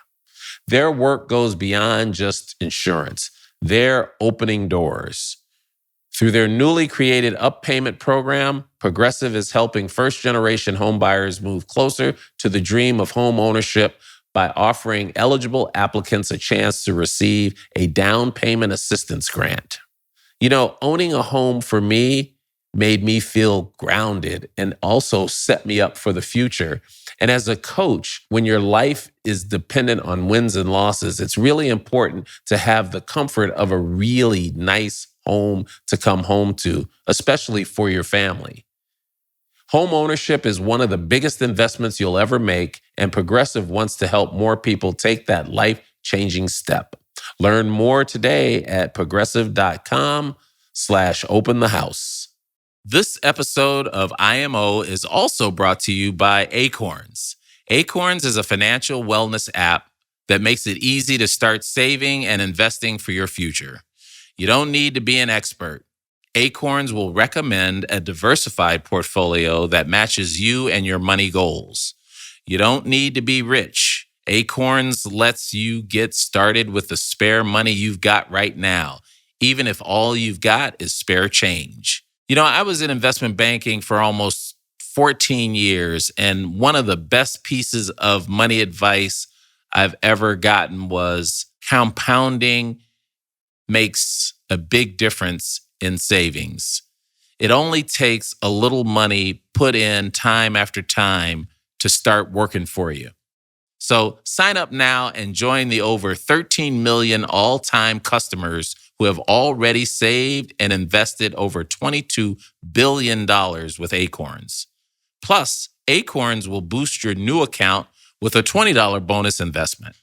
Their work goes beyond just insurance. They're opening doors. Through their newly created Up Payment program, Progressive is helping first-generation homebuyers move closer to the dream of home ownership by offering eligible applicants a chance to receive a down payment assistance grant. You know, owning a home for me made me feel grounded and also set me up for the future. And as a coach, when your life is dependent on wins and losses, it's really important to have the comfort of a really nice home to come home to, especially for your family. Home ownership is one of the biggest investments you'll ever make, and Progressive wants to help more people take that life-changing step. Learn more today at progressive.com/openthehouse. This episode of IMO is also brought to you by Acorns. Acorns is a financial wellness app that makes it easy to start saving and investing for your future. You don't need to be an expert. Acorns will recommend a diversified portfolio that matches you and your money goals. You don't need to be rich. Acorns lets you get started with the spare money you've got right now, even if all you've got is spare change. You know, I was in investment banking for almost 14 years, and one of the best pieces of money advice I've ever gotten was compounding makes a big difference in savings. It only takes a little money put in time after time to start working for you. So sign up now and join the over 13 million all-time customers who have already saved and invested over $22 billion with Acorns. Plus, Acorns will boost your new account with a $20 bonus investment.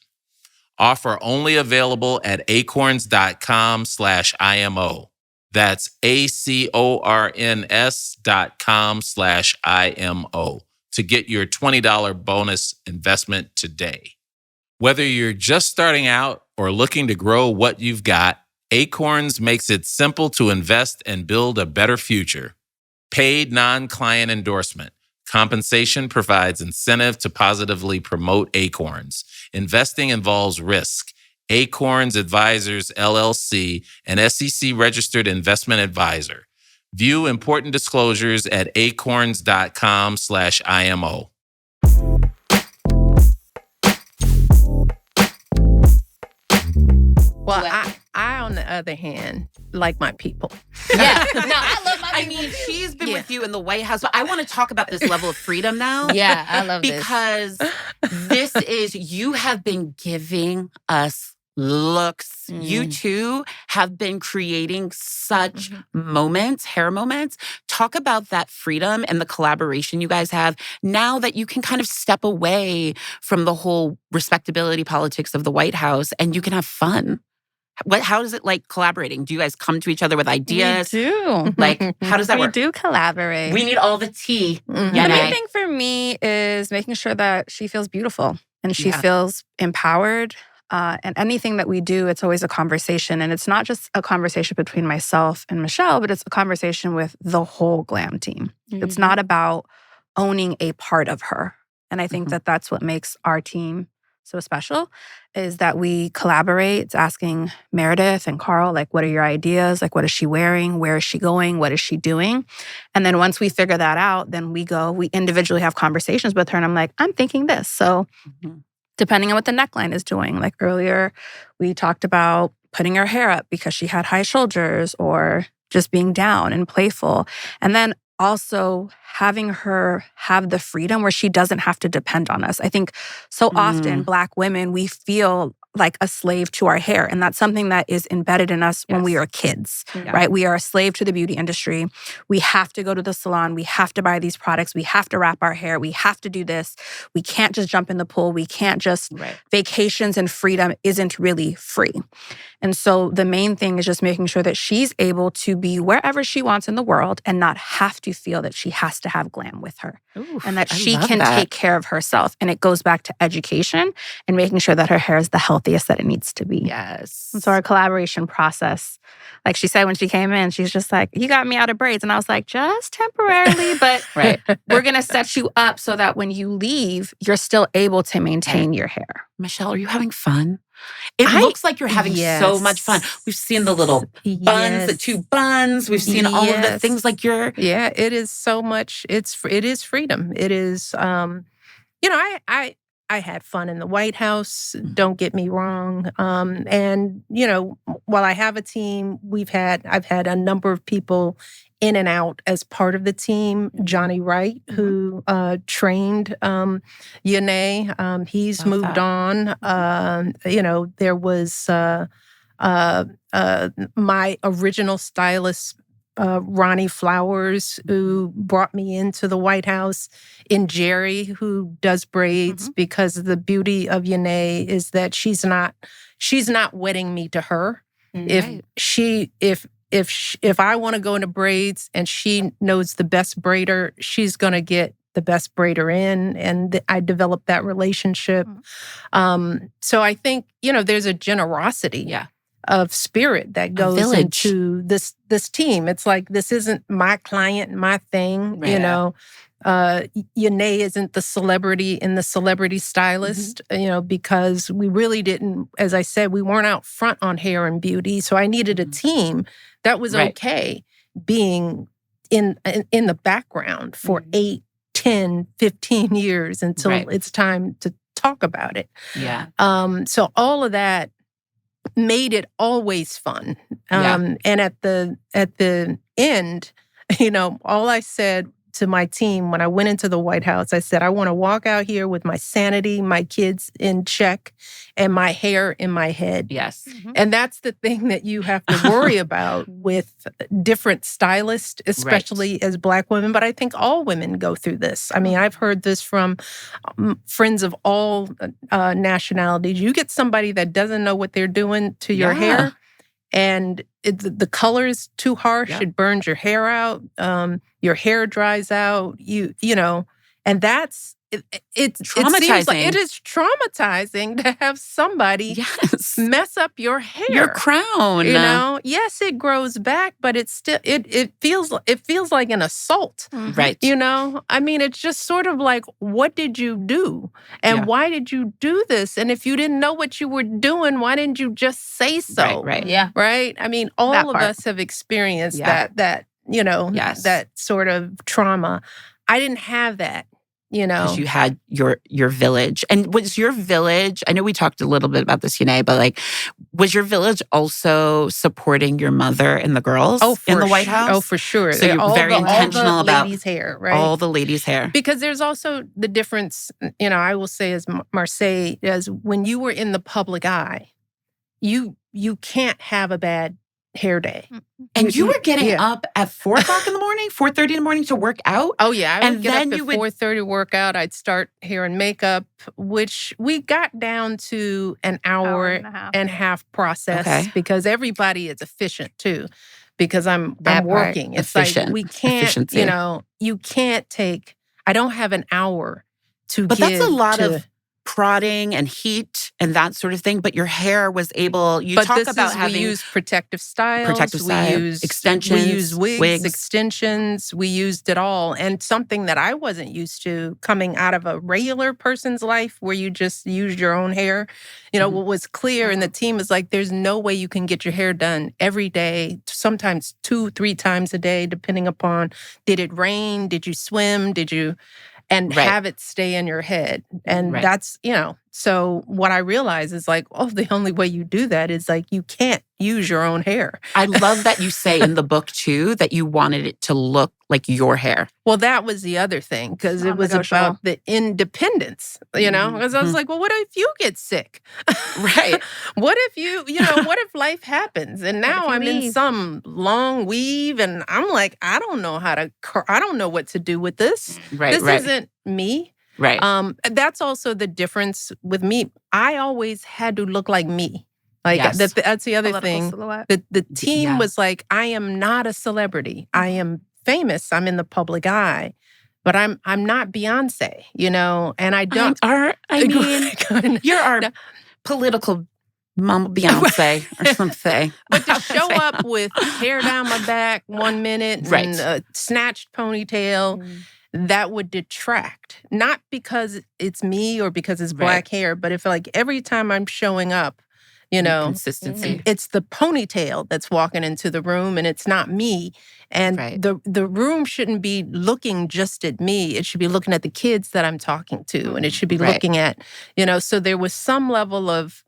Offer only available at acorns.com/IMO. That's acorns.com/IMO to get your $20 bonus investment today. Whether you're just starting out or looking to grow what you've got, Acorns makes it simple to invest and build a better future. Paid non-client endorsement. Compensation provides incentive to positively promote Acorns. Investing involves risk. Acorns Advisors, LLC, an SEC-registered investment advisor. View important disclosures at acorns.com/IMO. Well, I, on the other hand, like my people. Yeah. No, I love my I people mean, too. she's been with you in the White House, but I want to talk about this level of freedom now. Yeah, I love this. Because this is, you have been giving us looks. You too have been creating such moments, hair moments. Talk about that freedom and the collaboration you guys have now that you can kind of step away from the whole respectability politics of the White House and you can have fun. How is it like collaborating? Do you guys come to each other with ideas? We do. Like, how does that We work? do collaborate. We need all the tea. The Yanae. main thing for me is making sure that she feels beautiful and she Yeah. feels empowered. And anything that we do, it's always a conversation. And it's not just a conversation between myself and Michelle, but it's a conversation with the whole Glam team. It's not about owning a part of her. And I think that that's what makes our team so special, is that we collaborate. It's asking Meredith and Carl, like, what are your ideas? Like, what is she wearing? Where is she going? What is she doing? And then once we figure that out, then we individually have conversations with her. And I'm like, I'm thinking this. So depending on what the neckline is doing, like earlier, we talked about putting her hair up because she had high shoulders or just being down and playful. And then also having her have the freedom where she doesn't have to depend on us. I think so often Black women, we feel like a slave to our hair. And that's something that is embedded in us when we are kids, right? We are a slave to the beauty industry. We have to go to the salon. We have to buy these products. We have to wrap our hair. We have to do this. We can't just jump in the pool. We can't just, vacations and freedom isn't really free. And so the main thing is just making sure that she's able to be wherever she wants in the world and not have to feel that she has to have Glam with her. And that she can take care of herself. And it goes back to education and making sure that her hair is the healthiest that it needs to be. Yes. And so our collaboration process, like she said when she came in, she's just like, you got me out of braids. And I was like, just temporarily, but we're going to set you up so that when you leave, you're still able to maintain your hair. Michelle, are you having fun? It looks like you're having so much fun. We've seen the little buns, the two buns. We've seen all of the things like you're... Yeah, it is so much. It is freedom. It is, I had fun in the White House. Don't get me wrong. And, while I have a team, I've had a number of people in and out as part of the team. Johnny Wright, who trained Yanae, he's moved on. There was my original stylist, Ronnie Flowers, who brought me into the White House, in Jerry, who does braids, because the beauty of Yanae is that she's not wedding me to her. If I want to go into braids and she knows the best braider, she's going to get the best braider in, and I developed that relationship. So I think, there's a generosity of spirit that goes into this team. It's like, this isn't my client, my thing, Yanae isn't the celebrity and the celebrity stylist, because we really didn't, as I said, we weren't out front on hair and beauty. So I needed a team that was okay being in the background for 8, 10, 15 years until it's time to talk about it. So all of that made it always fun. And at the end, all I said to my team when I went into the White House, I said, I want to walk out here with my sanity, my kids in check, and my hair in my head. And that's the thing that you have to worry about with different stylists, especially as Black women. But I think all women go through this. I mean, I've heard this from friends of all nationalities. You get somebody that doesn't know what they're doing to your hair, and the color is too harsh. It burns your hair out. Your hair dries out. And that's it seems like Traumatizing. it is traumatizing to have somebody Yes. mess up your hair. Your crown. You know, yes, it grows back, but it's still it feels like an assault. Right. You know, I mean, it's just sort of like, what did you do, and Yeah. why did you do this? And if you didn't know what you were doing, why didn't you just say so? Right. Yeah. Right? I mean, all That of part. us have experienced Yeah. that you know, Yes. that sort of trauma. I didn't have that. You know, Because you had your village. And was your village, I know we talked a little bit about this, Yanae, but like, was your village also supporting your mother and the girls in the White House? Oh, for sure. So you're very intentional all the about ladies' hair, right? all the ladies' hair. Because there's also the difference, you know, I will say as Marseille, as when you were in the public eye, you can't have a bad hair day. And you were getting Yeah. up at 4 o'clock in the morning, 4:30 in the morning to work out? Oh, yeah. I would And get then up you at would- 4:30 workout. I'd start hair and makeup, which we got down to an hour and a half. and a half process Okay. because everybody is efficient too. Because I'm That part. working. It's Efficient. like we can't, Efficiency. you know, you can't take. I don't have an hour to But give. that's a lot to, of prodding and heat and that sort of thing. But your hair was able, you But talk this about is, having we use protective styles. Protective style, we use extensions, We use wigs, wigs. extensions. We used it all. And something that I wasn't used to coming out of a regular person's life where you just use your own hair. You know, what was clear and the team is like, there's no way you can get your hair done every day, sometimes 2-3 times a day, depending upon, did it rain? Did you swim? Did you... And Right. have it stay in your head. And Right. that's, you know, so what I realize is like, oh, the only way you do that is like, you can't use your own hair. I love that you say in the book too that you wanted it to look like your hair. Well, that was the other thing, because it was Non-negotiable. about the independence, you know, because I was like, well, what if you get sick? Right. What if what if life happens? And now you I'm in leave? some long weave and I'm like, I don't know what to do with this. Right. This right. isn't me. Right. That's also the difference with me. I always had to look like me. Like Yes. that's the other Political thing. silhouette. The team Yeah. was like, I am not a celebrity. I am famous. I'm in the public eye, but I'm not Beyonce, you know. And I don't. I mean, you're our political Mama Beyonce or something. But to show up with hair down my back 1 minute Right. and a snatched ponytail, that would detract. Not because it's me or because it's black hair, but if like every time I'm showing up, you know, Consistency. it's the ponytail that's walking into the room and it's not me. And Right. the room shouldn't be looking just at me. It should be looking at the kids that I'm talking to. And it should be Right. looking at, you know, so there was some level of,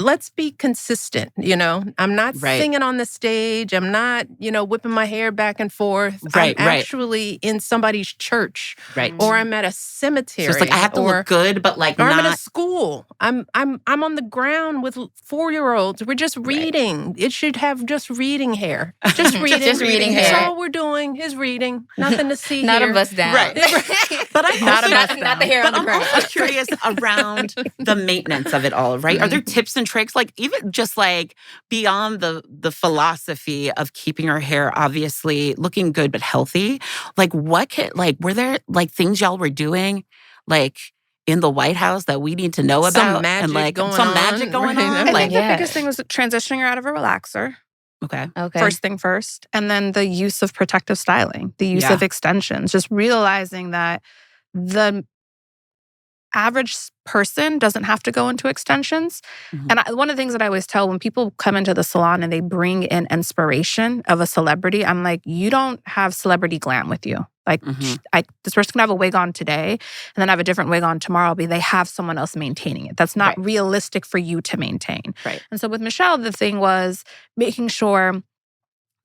let's be consistent, you know. I'm not Right. singing on the stage. I'm not, you know, whipping my hair back and forth. Right, I'm right. actually in somebody's church. Right. Or I'm at a cemetery. So it's like I have to or, look good, but like or I'm in a not. school. I'm on the ground with 4-year-olds. We're just reading. It should have just reading hair. Just reading. Just reading That's hair. all we're doing is reading. Nothing to see Not here. a bust down. Right. But I'm Not also, a bust Not the hair but on the I'm ground. also curious around the maintenance of it all, right? Are there tips and tricks, like even just like beyond the philosophy of keeping our hair obviously looking good but healthy? Like were there like things y'all were doing like in the White House that we need to know about? Some magic and like going some on, magic going right? on? I I think Like, the yeah. biggest thing was transitioning her out of a relaxer. okay. Okay. First thing first. And then the use of protective styling, the use Yeah. of extensions, just realizing that the average person doesn't have to go into extensions. Mhm. And one of the things that I always tell when people come into the salon and they bring in inspiration of a celebrity, I'm like, you don't have celebrity glam with you. Like, Mhm. this person can have a wig on today and then have a different wig on tomorrow, but they have someone else maintaining it. That's not Right. realistic for you to maintain. Right. And so with Michelle, the thing was making sure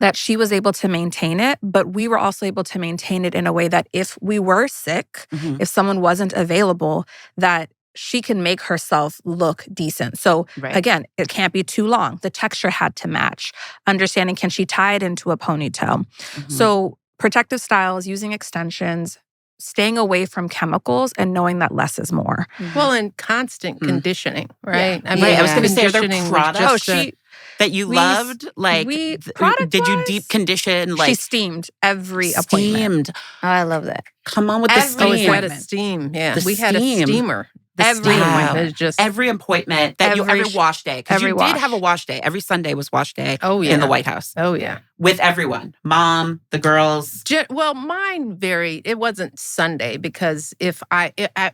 that she was able to maintain it, but we were also able to maintain it in a way that if we were sick, Mhm. if someone wasn't available, that she can make herself look decent. So Right. again, it can't be too long. The texture had to match. Understanding, can she tie it into a ponytail? Mhm. So protective styles, using extensions, staying away from chemicals and knowing that less is more. Well, and constant conditioning, right? Right, I was gonna say, are there conditioning was products? just Oh, a- that you loved? Like, did you deep condition? Like, she steamed every appointment. Oh, I love that. Come on with the Every steam. We had a appointment. steam. Yeah, The we had a steam. steamer. The Every steam appointment. is just Every appointment that every wash day. Because every you wash. did have a wash day. Every Sunday was wash day Oh, in the yeah. White House. Oh yeah. With everyone. Mom, the girls. Well, mine varied. It wasn't Sunday because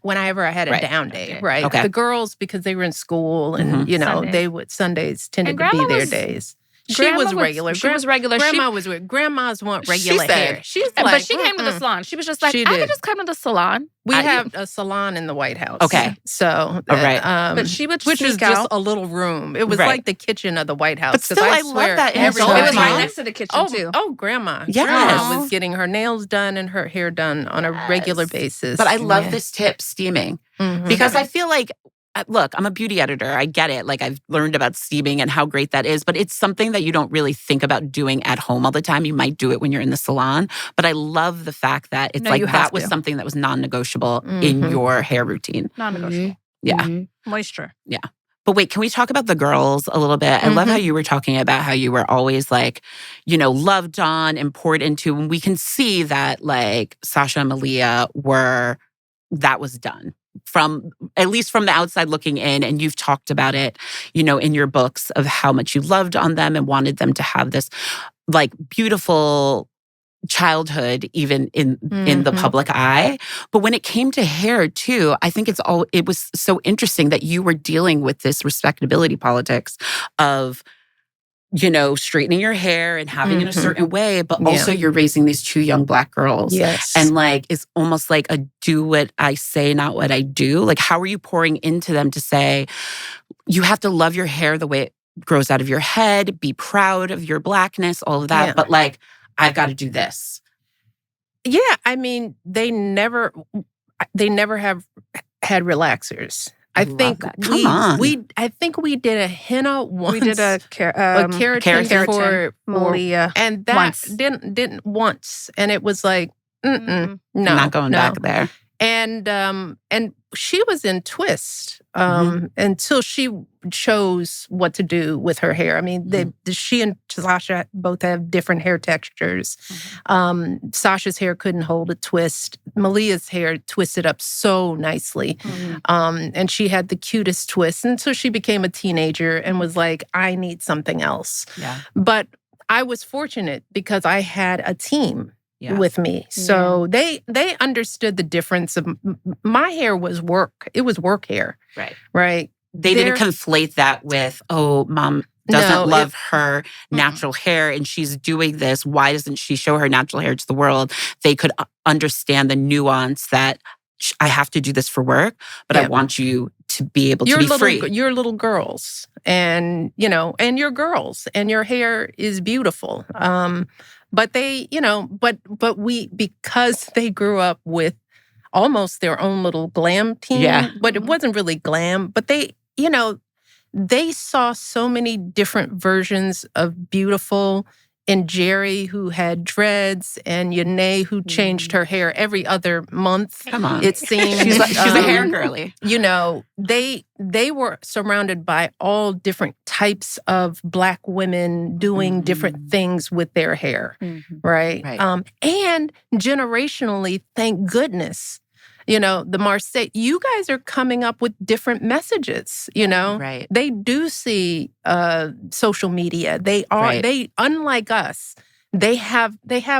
whenever I had a Right. down day, Okay. right? Okay. The girls, because they were in school and, Mhm. Sunday. they would, Sundays tended And to be Grandma their was- days. She Grandma was regular. She was regular. Grandma was weird. Grandmas want She regular said- hair. She's like, but she came to the salon. She was just like, She I did. could just come to the salon. We have a salon in the White House. Okay. So, All right. But she would which was sneak just out. a little room. It was Right. like the kitchen of the White House. But 'cause still, I swear, love that And info. so it was Mom. right next to the kitchen too. Oh, grandma. Yes. Grandma was getting her nails done and her hair done on a regular basis. But I love Yeah. this tip, steaming. Mhm. Because I feel like, look, I'm a beauty editor. I get it. Like, I've learned about steaming and how great that is, but it's something that you don't really think about doing at home all the time. You might do it when you're in the salon, but I love the fact that it's No, like you have that was to. something that was non-negotiable in Mhm. your hair routine. Non-negotiable. Yeah. Mhm. Moisture. But wait, can we talk about the girls a little bit? I love how you were talking about how you were always like, loved on and poured into. And we can see that like Sasha and Malia that was done. At least from the outside looking in, and you've talked about it, in your books of how much you loved on them and wanted them to have this like beautiful childhood, even in the public eye. But when it came to hair too, I think it was so interesting that you were dealing with this respectability politics of straightening your hair and having it a certain way, but also you're raising these two young Black girls. Yes. And like, it's almost like a do what I say, not what I do. Like, how are you pouring into them to say, you have to love your hair the way it grows out of your head, be proud of your Blackness, all of that. Yeah. But like, I've got to do this. Yeah, I mean, they never have had relaxers. I love think that. Come on. I think we did a henna once. We did a keratin keratin. for Malia. and that once. didn't once, and it was like, no, Not going back there. And she was in twist until she chose what to do with her hair. I mean, she and Sasha both have different hair textures. Sasha's hair couldn't hold a twist. Malia's hair twisted up so nicely. And she had the cutest twist until she became a teenager and was like, I need something else. Yeah. But I was fortunate because I had a team with me. So they understood the difference of my hair was work. It was work hair. Right. They didn't conflate that with, mom doesn't love her natural hair and she's doing this. Why doesn't she show her natural hair to the world? They could understand the nuance that I have to do this for work, but I want you to be able to be free. You're little girls and you're girls and your hair is beautiful. But they, but we, because they grew up with almost their own little glam team, but it wasn't really glam, but they, they saw so many different versions of beautiful, and Jerry, who had dreads, and Yanae, who changed her hair every other month. Come on. It seemed. She's a hair girly. They were surrounded by all different types of Black women doing different things with their hair, right? And generationally, thank goodness, the Marseille, you guys are coming up with different messages, Right. They do see social media. They unlike us, they have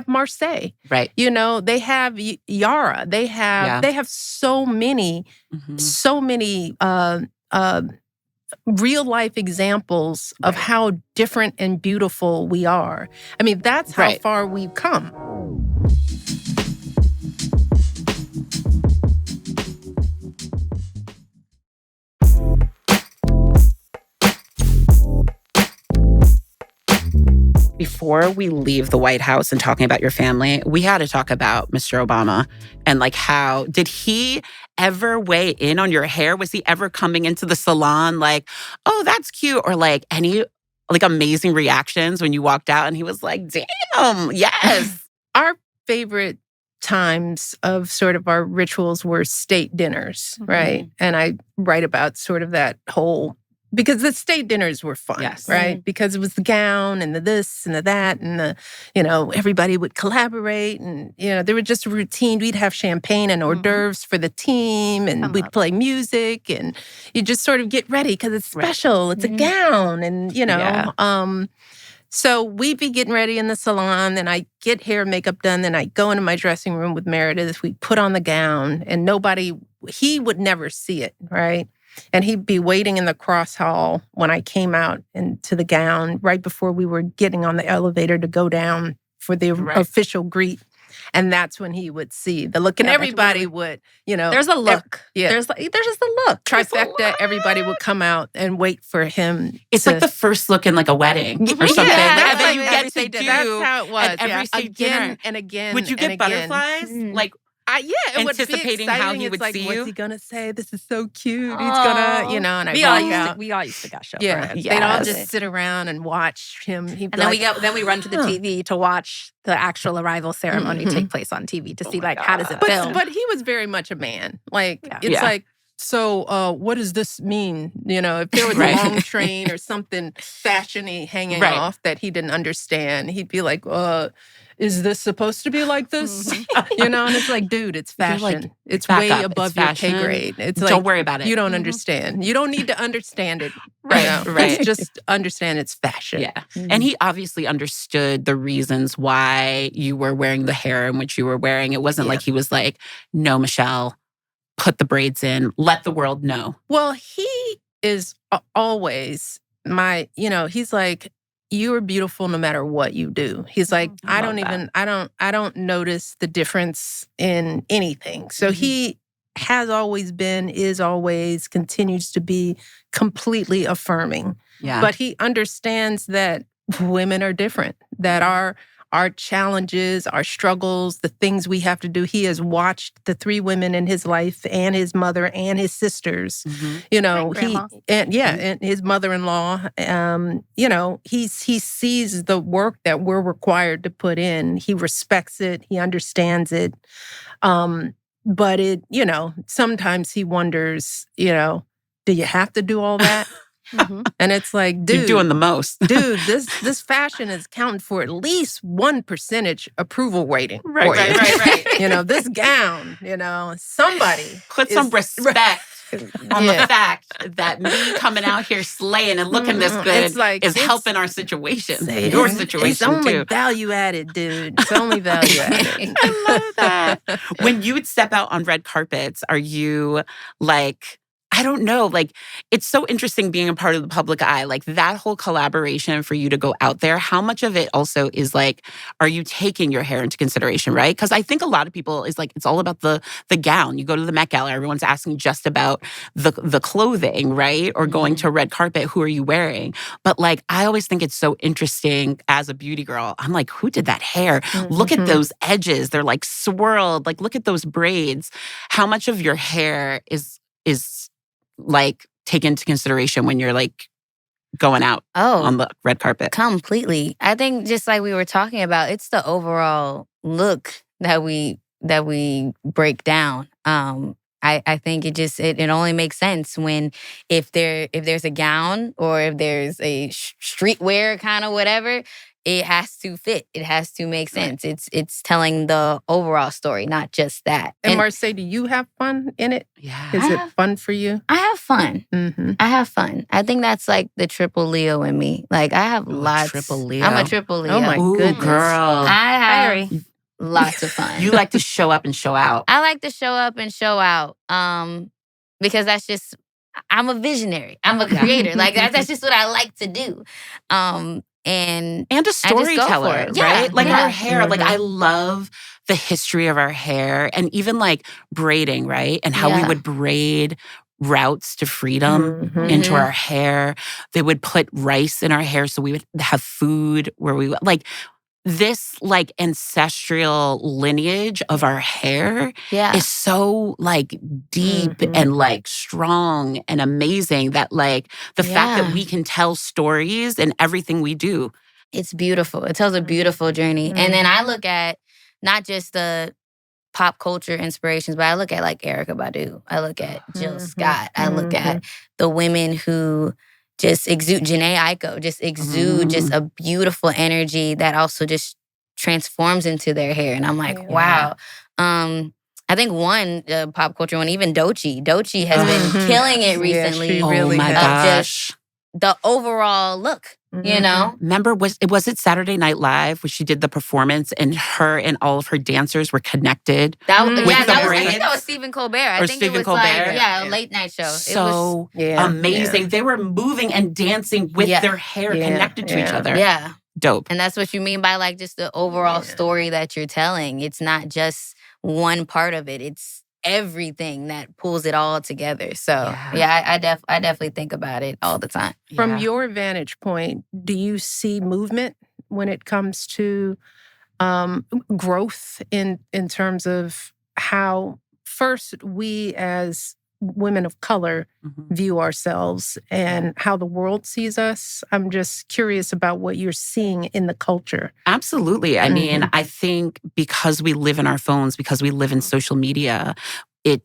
Marseille. Right. They have Yara. They have so many real life examples of how different and beautiful we are. I mean, that's how far we've come. Before we leave the White House and talking about your family, we had to talk about Mr. Obama and like how did he ever weigh in on your hair? Was he ever coming into the salon like, oh, that's cute? Or like any like amazing reactions when you walked out and he was like, damn, yes. Our favorite times of sort of our rituals were state dinners, right? And I write about sort of that whole because the state dinners were fun, Yes. right? Because it was the gown and the this and the that and the, everybody would collaborate and, there was just a routine. We'd have champagne and hors d'oeuvres for the team and we'd play music and you just sort of get ready because it's special. It's a gown and, so we'd be getting ready in the salon, then I get hair and makeup done, then I go into my dressing room with Meredith. We put on the gown and he would never see it, right? And he'd be waiting in the cross hall when I came out into the gown right before we were getting on the elevator to go down for the official greet. And that's when he would see the look. And everybody would, There's a look. There's just a look. Trifecta, everybody would come out and wait for him. It's like the first look in like a wedding or something. Yeah, and then you get to do that's how it was. at every state Again dinner. and again. Would you get butterflies? Like, it would be anticipating how exciting. he would it's like, see what's you? he gonna say? This is so cute. He's gonna, and I walk out. We all used to gush over Yeah, it. they'd all just sit around and watch him. And then we run to the TV to watch the actual arrival ceremony take place on TV to see how does it film. But he was very much a man. It's like, so what does this mean? If there was a long train or something fashiony hanging off that he didn't understand, he'd be like, is this supposed to be like this? And it's like, dude, it's fashion. It's way above your pay grade. It's like, don't worry about it. You don't understand. You don't need to understand it. Right. Just understand it's fashion. Yeah. And he obviously understood the reasons why you were wearing the hair in which you were wearing. It wasn't like he was like, no, Michelle, put the braids in. Let the world know. Well, he is always he's like, you are beautiful no matter what you do. He's like, I don't notice the difference in anything. So he has always been, is always, continues to be completely affirming. Yeah. But he understands that women are different, that our challenges, our struggles, the things we have to do. He has watched the 3 women in his life and his mother and his sisters. And his mother-in-law. He sees the work that we're required to put in. He respects it. He understands it. But it, sometimes he wonders, do you have to do all that? And it's like, dude, you're doing the most. Dude, this fashion is counting for at least 1% approval rating. Right. This gown, somebody put some respect on the fact that me coming out here slaying and looking this good is helping our situation. Your situation it's only too. Value added, dude. It's only value added. I love that. When you would step out on red carpets, are you like, I don't know, like, it's so interesting being a part of the public eye, like that whole collaboration for you to go out there. How much of it also is like, are you taking your hair into consideration, right? Because I think a lot of people is like, it's all about the gown. You go to the Met Gala, everyone's asking just about the clothing, right? Or going to a red carpet, who are you wearing? But like, I always think it's so interesting as a beauty girl. I'm like, who did that hair? Look at those edges. They're like swirled. Like, look at those braids. How much of your hair is like take into consideration when you're like going out on the red carpet? Completely. I think just like we were talking about, it's the overall look that we break down. I think it only makes sense when if there's a gown or if there's a streetwear kind of whatever, it has to fit. It has to make sense. It's telling the overall story, not just that. And Marseille, do you have fun in it? Yeah. Is it fun for you? I have fun. Mm-hmm. I have fun. I think that's like the triple Leo in me. Like I have lots. Triple Leo. I'm a triple Leo. Oh my goodness, girl! I have lots of fun. You like to show up and show out. I like to show up and show out. Because that's just, I'm a visionary. I'm a creator. Like that's just what I like to do. And a storyteller, right? Yeah. Like our hair, like I love the history of our hair and even like braiding, right? And how we would braid routes to freedom into our hair. They would put rice in our hair so we would have food where we would like this like ancestral lineage of our hair is so like deep and like strong and amazing that like the fact that we can tell stories in everything we do. It's beautiful. It tells a beautiful journey. And then I look at not just the pop culture inspirations, but I look at like Erykah Badu. I look at Jill Scott. I look at the women who just exude, Janae Aiko, just exude just a beautiful energy that also just transforms into their hair. And I'm like, wow. I think one pop culture one, even Doechii. Doechii has been killing it recently. Yeah, she really my has. gosh. The overall look, you know? Remember, was it Saturday Night Live where she did the performance and her and all of her dancers were connected? That with was, the I braids? think that was Stephen Colbert. I Or think Stephen it was Colbert? like, a late night show. So it amazing. They were moving and dancing with their hair connected to each other. Yeah. Dope. And that's what you mean by like just the overall story that you're telling. It's not just one part of it. It's everything that pulls it all together. So I definitely think about it all the time. From your vantage point, do you see movement when it comes to growth in terms of how first we as women of color view ourselves and how the world sees us? I'm just curious about what you're seeing in the culture. Absolutely. I mean, I think because we live in our phones, because we live in social media, it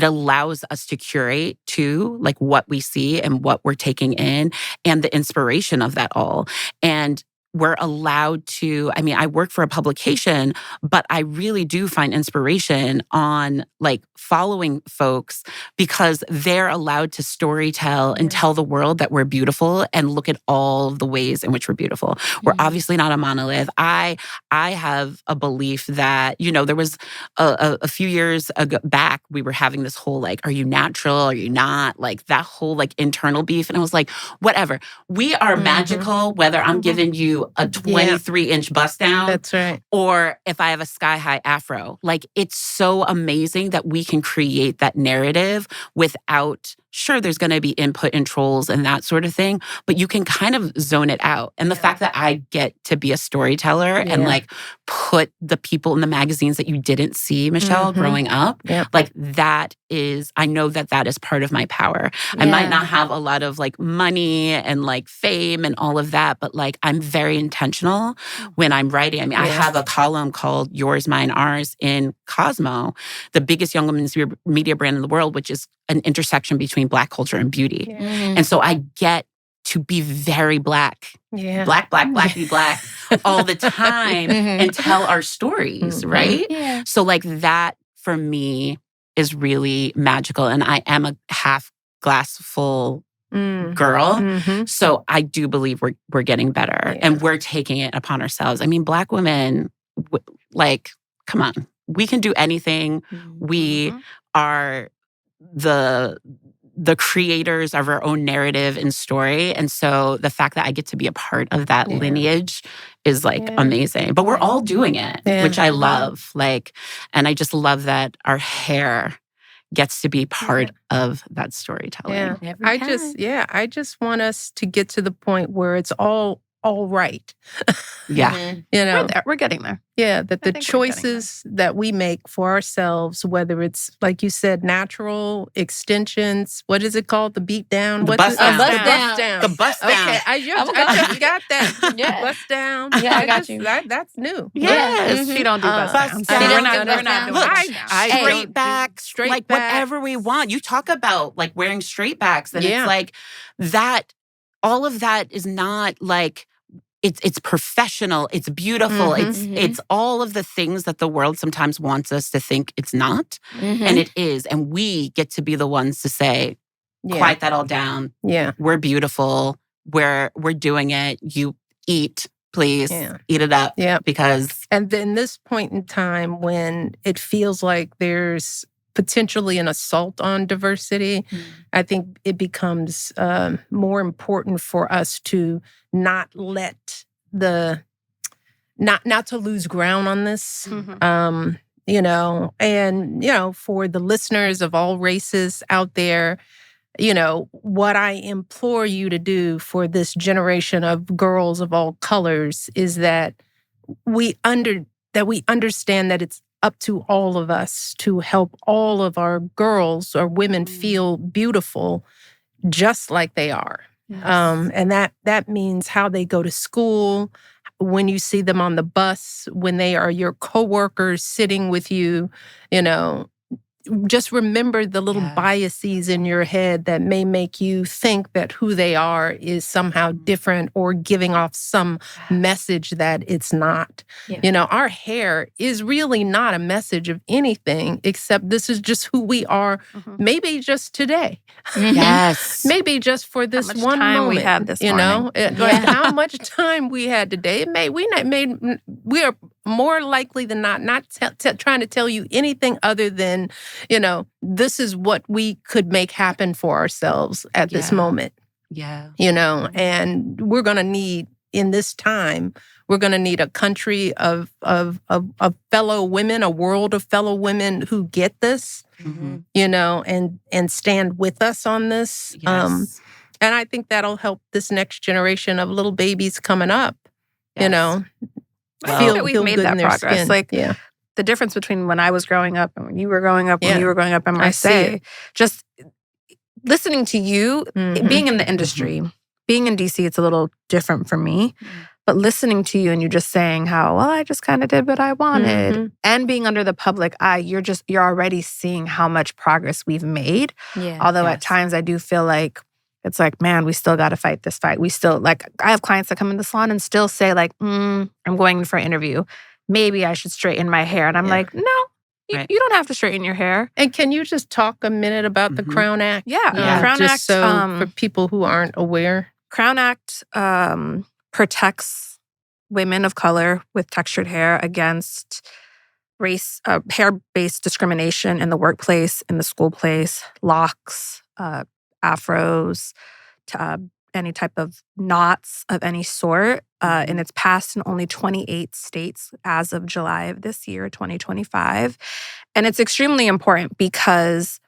allows us to curate too, like what we see and what we're taking in and the inspiration of that all. And we're allowed to, I mean, I work for a publication, but I really do find inspiration on like following folks because they're allowed to storytell and tell the world that we're beautiful and look at all of the ways in which we're beautiful. We're obviously not a monolith. I have a belief that, you know, there was a few years back, we were having this whole like, are you natural? Are you not? Like that whole like internal beef. And I was like, whatever. We are magical, whether I'm giving you a 23-inch bust down. That's right. Or if I have a sky-high afro. Like, it's so amazing that we can create that narrative without, sure, there's going to be input and trolls and that sort of thing, but you can kind of zone it out. And the fact that I get to be a storyteller and like put the people in the magazines that you didn't see, Michelle, growing up, like that is, I know that that is part of my power. I might not have a lot of like money and like fame and all of that, but like I'm very intentional when I'm writing. I mean, I have a column called Yours, Mine, Ours in Cosmo, the biggest young women's media brand in the world, which is an intersection between Black culture and beauty. And so I get to be very Black. Black, be Black all the time and tell our stories, right? So like that for me is really magical. And I am a half glass full girl. So I do believe we're getting better and we're taking it upon ourselves. I mean, Black women, like, come on, we can do anything. We are the creators of our own narrative and story. And so the fact that I get to be a part of that lineage is like amazing. But we're all doing it, which I love. Like, and I just love that our hair gets to be part of that storytelling. I just want us to get to the point where it's all right. You know, We're getting there. Yeah, that the choices that we make for ourselves, whether it's, like you said, natural, extensions, what is it called? The beat down? The bust down. The bust down. Okay, I just got that. Bust down. Yeah, I got you. That's new. Yes. She don't do bust Bust down. down. We're not doing Look, bust down. straight back, straight like back. whatever we want. You talk about like wearing straight backs and it's like that, all of that is not like, it's professional, it's beautiful, it's all of the things that the world sometimes wants us to think it's not. And it is. And we get to be the ones to say, quiet that all down. We're beautiful. We're doing it. You eat, please. Eat it up. Because and then this point in time when it feels like there's potentially an assault on diversity, I think it becomes more important for us to not let not to lose ground on this. You know, and, you know, for the listeners of all races out there, you know, what I implore you to do for this generation of girls of all colors is that we understand that it's up to all of us to help all of our girls or women feel beautiful just like they are. And that means how they go to school, when you see them on the bus, when they are your coworkers sitting with you, you know, just remember the little biases in your head that may make you think that who they are is somehow different or giving off some message that it's not. Yeah. Our hair is really not a message of anything except this is just who we are, maybe just today. Yes. Maybe just for this how much one time moment. we had this morning. Like how much time we had today. We are more likely than not trying to tell you anything other than, this is what we could make happen for ourselves at this moment. Yeah. And we're going to need, in this time, we're going to need a country of fellow women, a world of fellow women who get this, and stand with us on this. Yes. And I think that'll help this next generation of little babies coming up, I think that we've made that progress. Skin. The difference between when I was growing up and when you were growing up, when you were growing up in Marseille, just listening to you, being in the industry, being in DC, it's a little different for me. But listening to you and you just saying how, I just kind of did what I wanted. And being under the public eye, you're already seeing how much progress we've made. Yeah. Although at times I do feel like, it's like, man, we still got to fight this fight. We still, I have clients that come in the salon and still say I'm going in for an interview. Maybe I should straighten my hair. And I'm like, no, you don't have to straighten your hair. And can you just talk a minute about the Crown Act? Crown just Act. So for people who aren't aware. Crown Act protects women of color with textured hair against race, hair-based discrimination in the workplace, in the school place, locks, afros, any type of knots of any sort. And it's passed in only 28 states as of July of this year, 2025. And it's extremely important because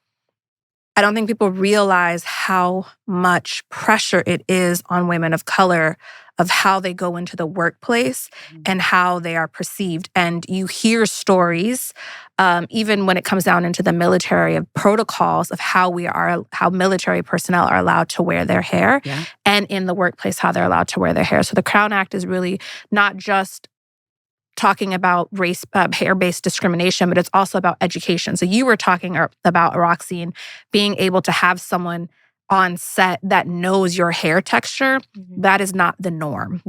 I don't think people realize how much pressure it is on women of color of how they go into the workplace and how they are perceived. And you hear stories, even when it comes down into the military, of protocols of how military personnel are allowed to wear their hair, and in the workplace, how they're allowed to wear their hair. So the Crown Act is really not just talking about race, hair-based discrimination, but it's also about education. So you were talking about, Roxine, being able to have someone on set that knows your hair texture. That is not the norm.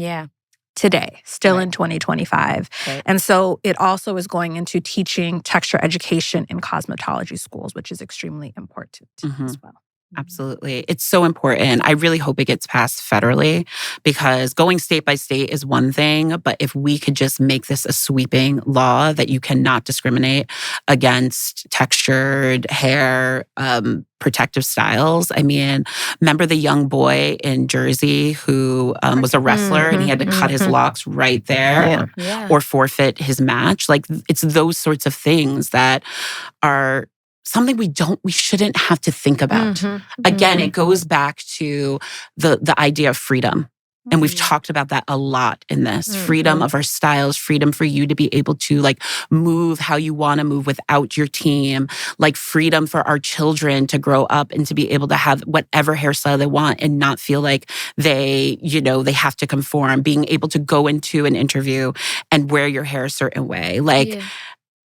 Today, still in 2025. And so it also is going into teaching texture education in cosmetology schools, which is extremely important as well. Absolutely. It's so important. I really hope it gets passed federally, because going state by state is one thing, but if we could just make this a sweeping law that you cannot discriminate against textured hair, protective styles. I mean, remember the young boy in Jersey who was a wrestler and he had to cut his locks right there or forfeit his match? It's those sorts of things that are something we shouldn't have to think about. Again, it goes back to the idea of freedom. And we've talked about that a lot in this. Freedom of our styles, freedom for you to be able to move how you want to move without your team, freedom for our children to grow up and to be able to have whatever hairstyle they want and not feel like they have to conform, being able to go into an interview and wear your hair a certain way.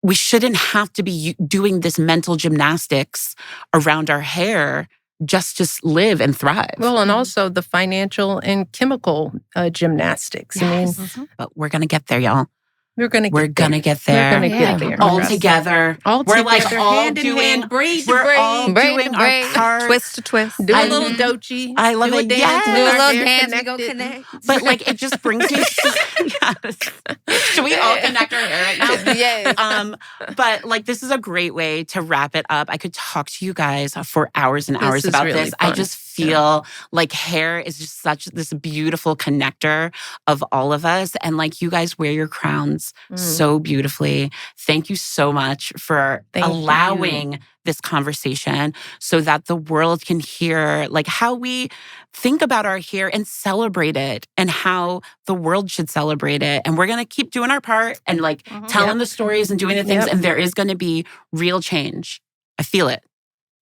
We shouldn't have to be doing this mental gymnastics around our hair just to live and thrive. Well, and also the financial and chemical gymnastics. Yes. I mean, but we're going to get there, y'all. We're going to get there. We're going to get there. All together. We're all hand in doing hand, braid to we're braid. all doing our part. Twist to twist. Do a little dochi. I love do it. A dance. Yes. Do a Our little hair dance, we connected. go connect. But it just brings me yes. Should we all connect our hair right now? Yes. But this is a great way to wrap it up. I could talk to you guys for hours and hours is about really this. fun. I just feel like hair is just such this beautiful connector of all of us. And you guys wear your crowns so beautifully. Thank you so much for allowing this conversation so that the world can hear how we think about our hair and celebrate it and how the world should celebrate it. And we're going to keep doing our part and telling the stories and doing the things. And there is going to be real change. I feel it.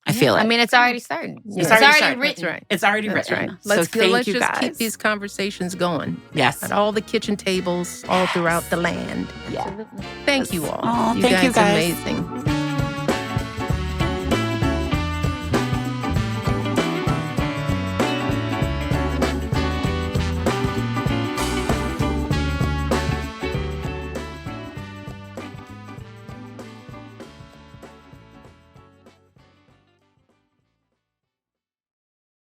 I feel it. I mean, it's already starting. It's already started. written. That's right. It's already That's written. right. So Let's thank you just guys. keep these conversations going. Yes. At all the kitchen tables all throughout the land. Yeah. Thank you all. Oh, you thank guys you guys. are amazing.